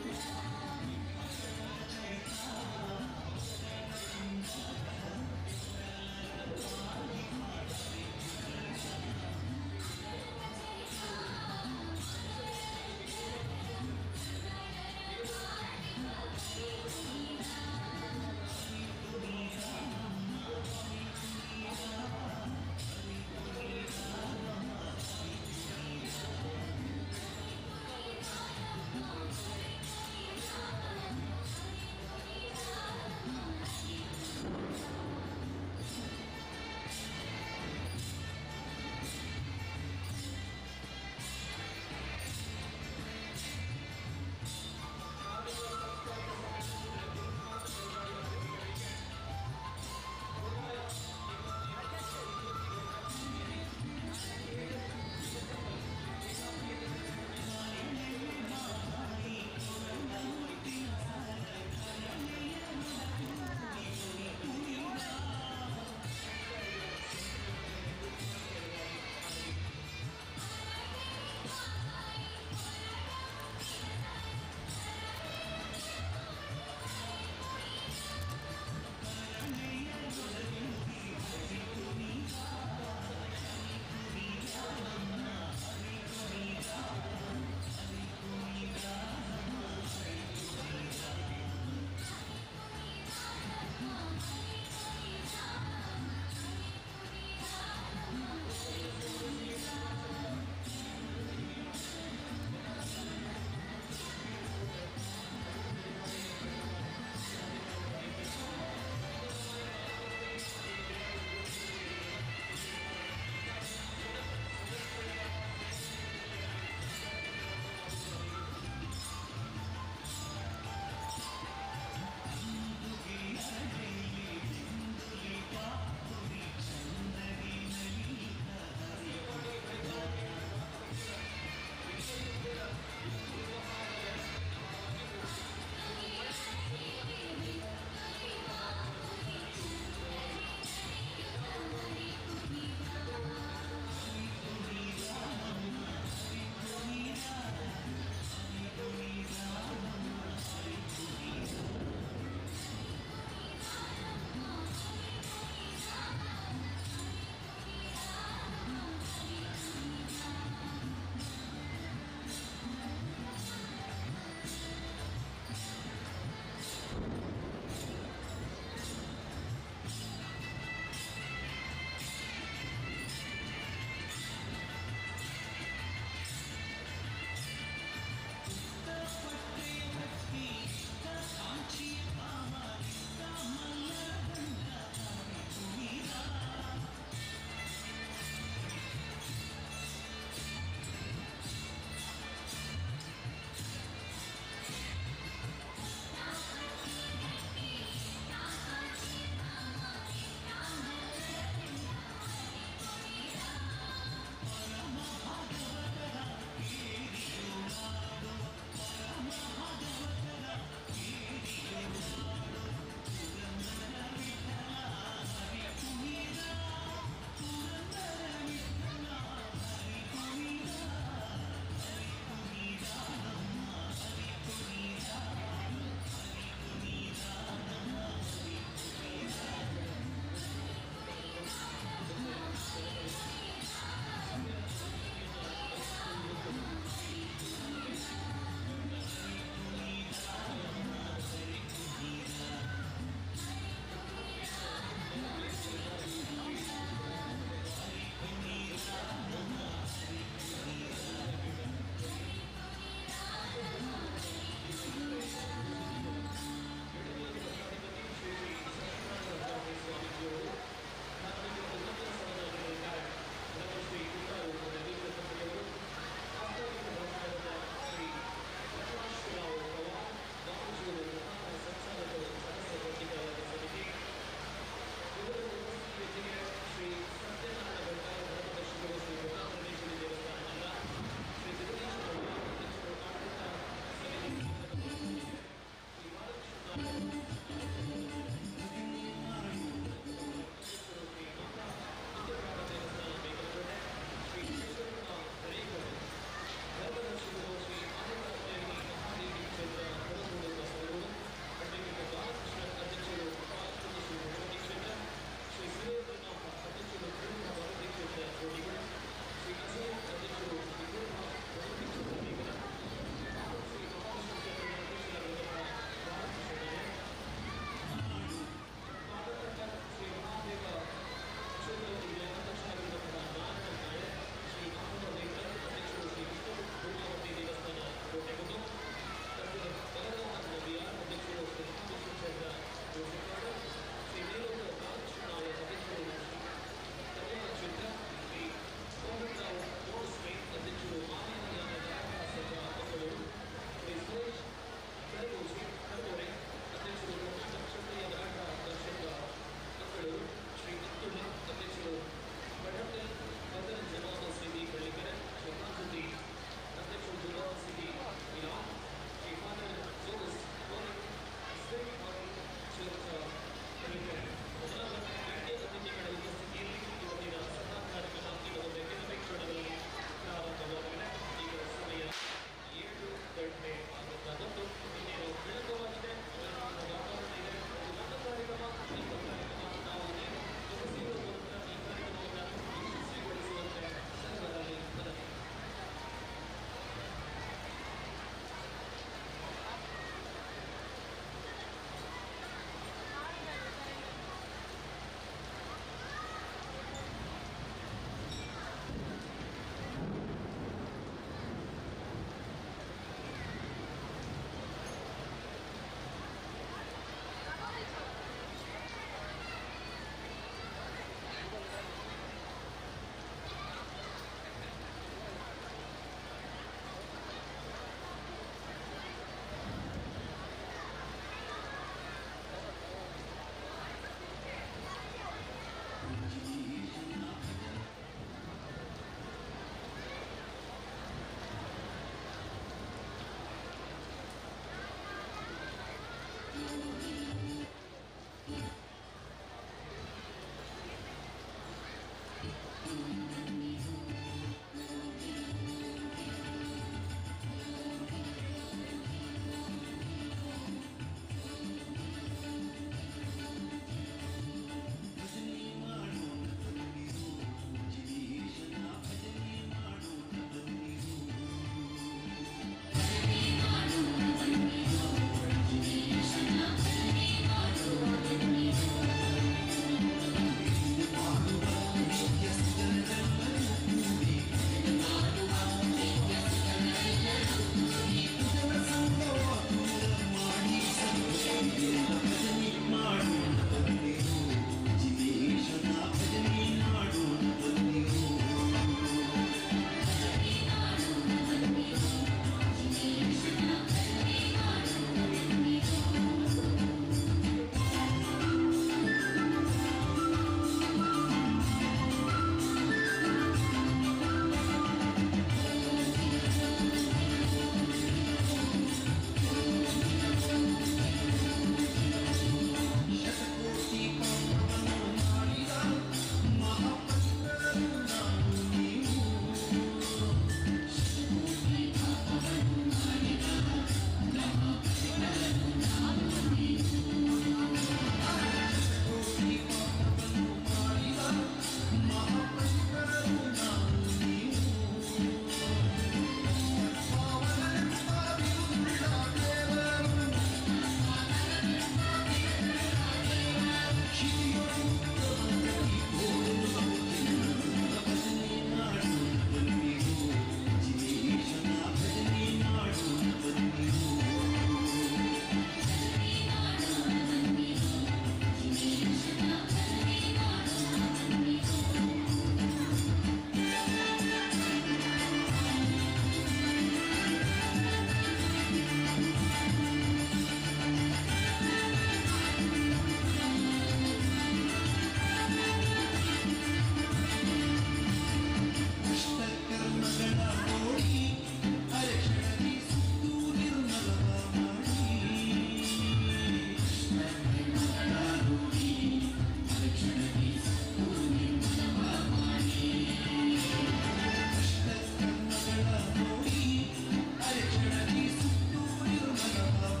ಮನವ